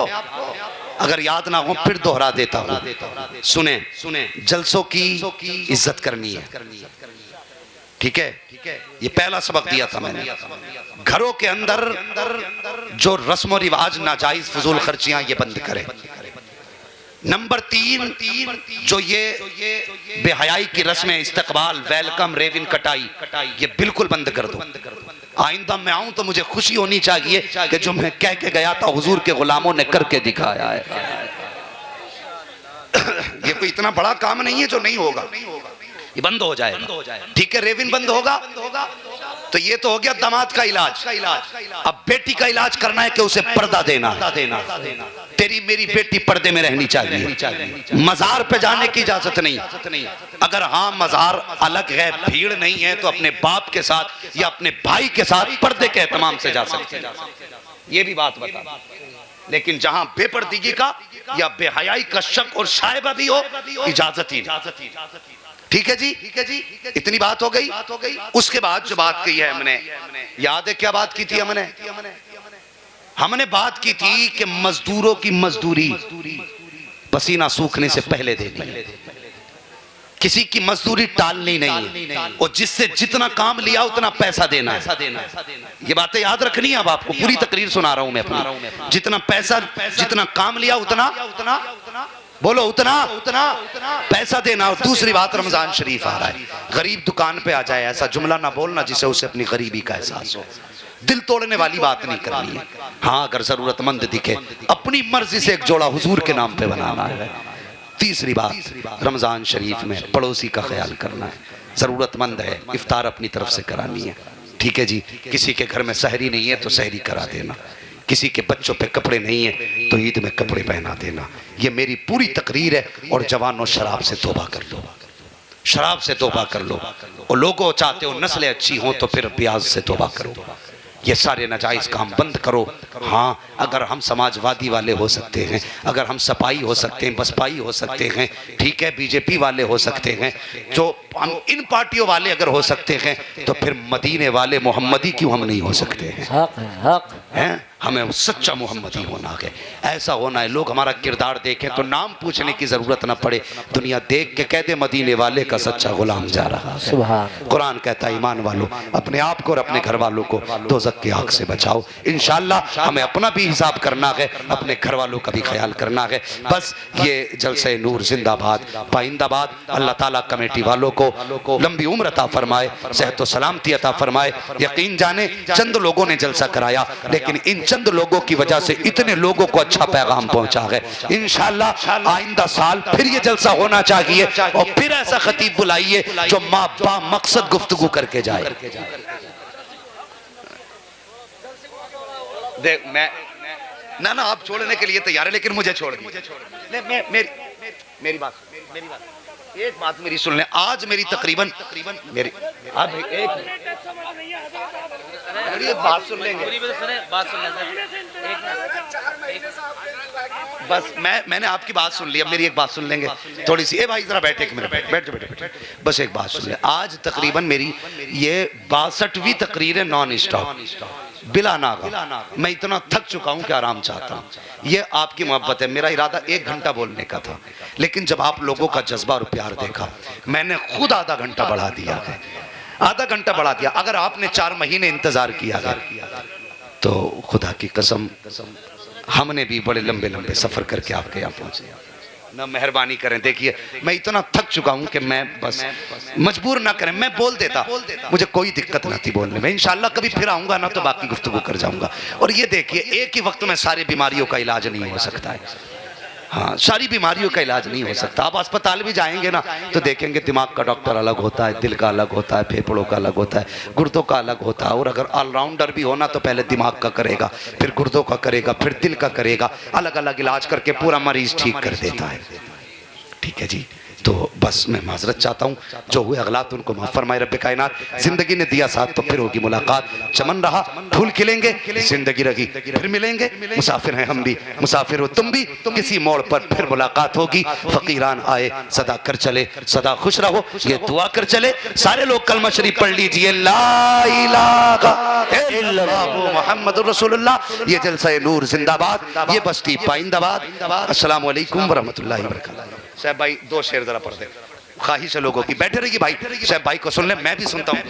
अगर याद ना हो फिर दोहरा देता हूं। सुने, जलसों की इज्जत करनी है, ठीक है? ये पहला सबक दिया था मैंने। घरों के अंदर जो रस्म रिवाज नाजायज फजूल खर्चियां, ये बंद करें। नंबर 3, जो ये बेहयाई की रस्में, इस्तकबाल, वेलकम, रेविन कटाई, ये बिल्कुल बंद कर दो। आइंदा मैं आऊं तो मुझे खुशी होनी चाहिए कि जो मैं कह के गया था हुजूर के गुलामों ने करके दिखाया है। ये कोई इतना बड़ा काम नहीं है जो नहीं होगा, ये बंद हो जाएगा, ठीक है? रेविन बंद होगा तो ये तो हो गया दामाद का इलाज। अब बेटी का इलाज करना है कि उसे पर्दा देना। तेरी मेरी बेटी पर्दे में रहनी चाहिए, मजार पे जाने की इजाजत नहीं। अगर हाँ मजार अलग है, भीड़ नहीं है, तो अपने बाप के साथ या अपने भाई के साथ पर्दे के एहतमाम से जा सकते हैं। ये भी बात बता। लेकिन जहां बेपर्दगी का या बेहयाई का शक और शायबा भी हो, इजाजत ही नहीं। ठीक है जी, इतनी बात हो गई। उसके बाद जो बात कही है हमने, याद है क्या बात की थी हमने बात की थी कि मजदूरों की मजदूरी पसीना सूखने से पहले देनी है, किसी की मजदूरी टालनी नहीं है, और जिससे जितना काम लिया उतना पैसा देना है। ये बातें याद रखनी है। अब आपको पूरी तकरीर सुना रहा हूं मैं अपनी। जितना पैसा, जितना काम लिया उतना बोलो, उतना पैसा देना। और दूसरी बात, रमजान शरीफ आ रहा है, गरीब दुकान पे आ जाए, ऐसा जुमला ना बोलना जिससे उसे अपनी गरीबी का एहसास हो। दिल तोड़ने वाली बात नहीं करनी है। हाँ, अगर जरूरतमंद दिखे अपनी मर्जी से एक जोड़ा हुजूर के नाम पे बनाना है। तीसरी बात, रमजान शरीफ में पड़ोसी का ख्याल करना है। जरूरतमंद है, इफ्तार अपनी तरफ से करानी है, ठीक है जी? किसी के घर में सहरी नहीं है तो सहरी करा देना, किसी के बच्चों पे कपड़े नहीं है तो ईद में कपड़े पहना देना। ये मेरी पूरी तकरीर है। और जवानों, शराब से तौबा कर लो, शराब से तौबा कर लो। और लोगों चाहते हो नस्लें अच्छी हों तो फिर ब्याज से तौबा करो। ये सारे नाजायज़ काम बंद करो। हाँ, अगर हम समाजवादी वाले हो सकते हैं, अगर हम सपाई हो सकते हैं, बसपाई हो सकते हैं, ठीक है, बीजेपी वाले हो सकते हैं, जो हम इन पार्टियों वाले अगर हो सकते हैं, तो फिर मदीने वाले मोहम्मदी क्यों हम नहीं हो सकते हैं? हक है, हक हैं? हमें सच्चा मोहम्मदी होना है, ऐसा होना है। लोग हमारा किरदार देखें तो नाम पूछने की ज़रूरत ना पड़े, दुनिया देख के कह दे मदीने वाले का सच्चा गुलाम जा रहा है। सुभान। कुरान कहता है ईमान वालों, अपने आप को और अपने घर वालों को दोज़ख की आग से बचाओ। इंशाअल्लाह हमें अपना भी हिसाब करना है, अपने घर वालों का भी ख्याल करना है। बस ये जलसे नूर जिंदाबाद पाइंदाबाद। अल्लाह ताला कमेटी वालों को लंबी उम्र अता फरमाए, सेहत व सलामती अता फरमाए। यकीन जाने चंद लोगों ने जलसा कराया, लेकिन इन चंद लोगों की वजह से इतने लोगों को अच्छा पैगाम पहुंचा है। इंशाअल्लाह आइंदा साल फिर ये जलसा होना चाहिए और फिर ऐसा खतीब बुलाइए जो माँ बा मकसद गुफ्तगू करके जाए। देख मैं ना आप छोड़ने के लिए तैयार है, लेकिन मुझे छोड़ दीजिए। मेरी बात एक बात मेरी सुन लें। आज मेरी तकरीबन मेरी अब एक बात सुन लेंगे, बस मैंने आपकी बात सुन ली, अब मेरी एक बात सुन लेंगे थोड़ी सी। ए भाई जरा बैठे, एक मिनट बैठ, बस एक बात सुन ले। आज तकरीबन मेरी ये 62वीं तकरीर है नॉन स्टॉप बिला नागा। मैं इतना थक चुका हूं कि आराम चाहता हूं। ये आपकी मोहब्बत है। मेरा इरादा 1 घंटा बोलने का था, लेकिन जब आप लोगों का जज्बा और प्यार देखा, मैंने खुद आधा घंटा बढ़ा दिया है, आधा घंटा बढ़ा दिया। अगर आपने 4 महीने इंतजार किया है तो खुदा की कसम हमने भी बड़े लंबे लंबे सफर करके आपके यहाँ पहुंचे ना। मेहरबानी करें, देखिए मैं इतना थक चुका हूं कि मैं बस मजबूर ना करें, मैं बोल देता, मुझे कोई दिक्कत ना थी बोलने में। इंशाल्लाह कभी फिर आऊंगा ना तो बाकी गुफ्तगू कर जाऊंगा। और ये देखिए एक ही वक्त में सारी बीमारियों का इलाज नहीं हो सकता है। हाँ, सारी बीमारियों का इलाज नहीं हो सकता। आप अस्पताल भी जाएंगे ना तो देखेंगे दिमाग का डॉक्टर अलग होता है, दिल का अलग होता है, फेफड़ों का अलग होता है, गुर्दों का अलग होता है। और अगर ऑलराउंडर भी होना तो पहले दिमाग का करेगा, फिर गुर्दों का करेगा, फिर दिल का करेगा, अलग अलग इलाज करके पूरा मरीज ठीक कर देता है। ठीक है जी, तो बस मैं माजरत चाहता हूँ, जो हुए अगलात उनको माफ फरमाए रब्बे कायनात। जिंदगी ने दिया साथ तो फिर होगी मुलाकात, चमन रहा फूल खिलेंगे, जिंदगी रही फिर मिलेंगे। मुसाफिर हैं हम भी, मुसाफिर हो तुम भी, किसी मोड़ पर फिर मुलाकात होगी। फकीरान आए सदा कर चले, सदा खुश रहो, ये दुआ कर चले। सारे लोग कलमा शरीफ पढ़ लीजिए, ला इलाहा इल्लल्लाह मुहम्मदुर रसूलुल्लाह। ये जलसा नूर जिंदाबाद, ये बस्ती पाइंदाबाद। अस्सलामु अलैकुम व रहमतुल्लाहि व बरकातहू। साहब भाई 2 शेर जरा पढ़ दे, ख्वाहिश है लोगों की। बैठे रहिए भाई, साहब भाई को सुन ले, मैं भी सुनता हूँ।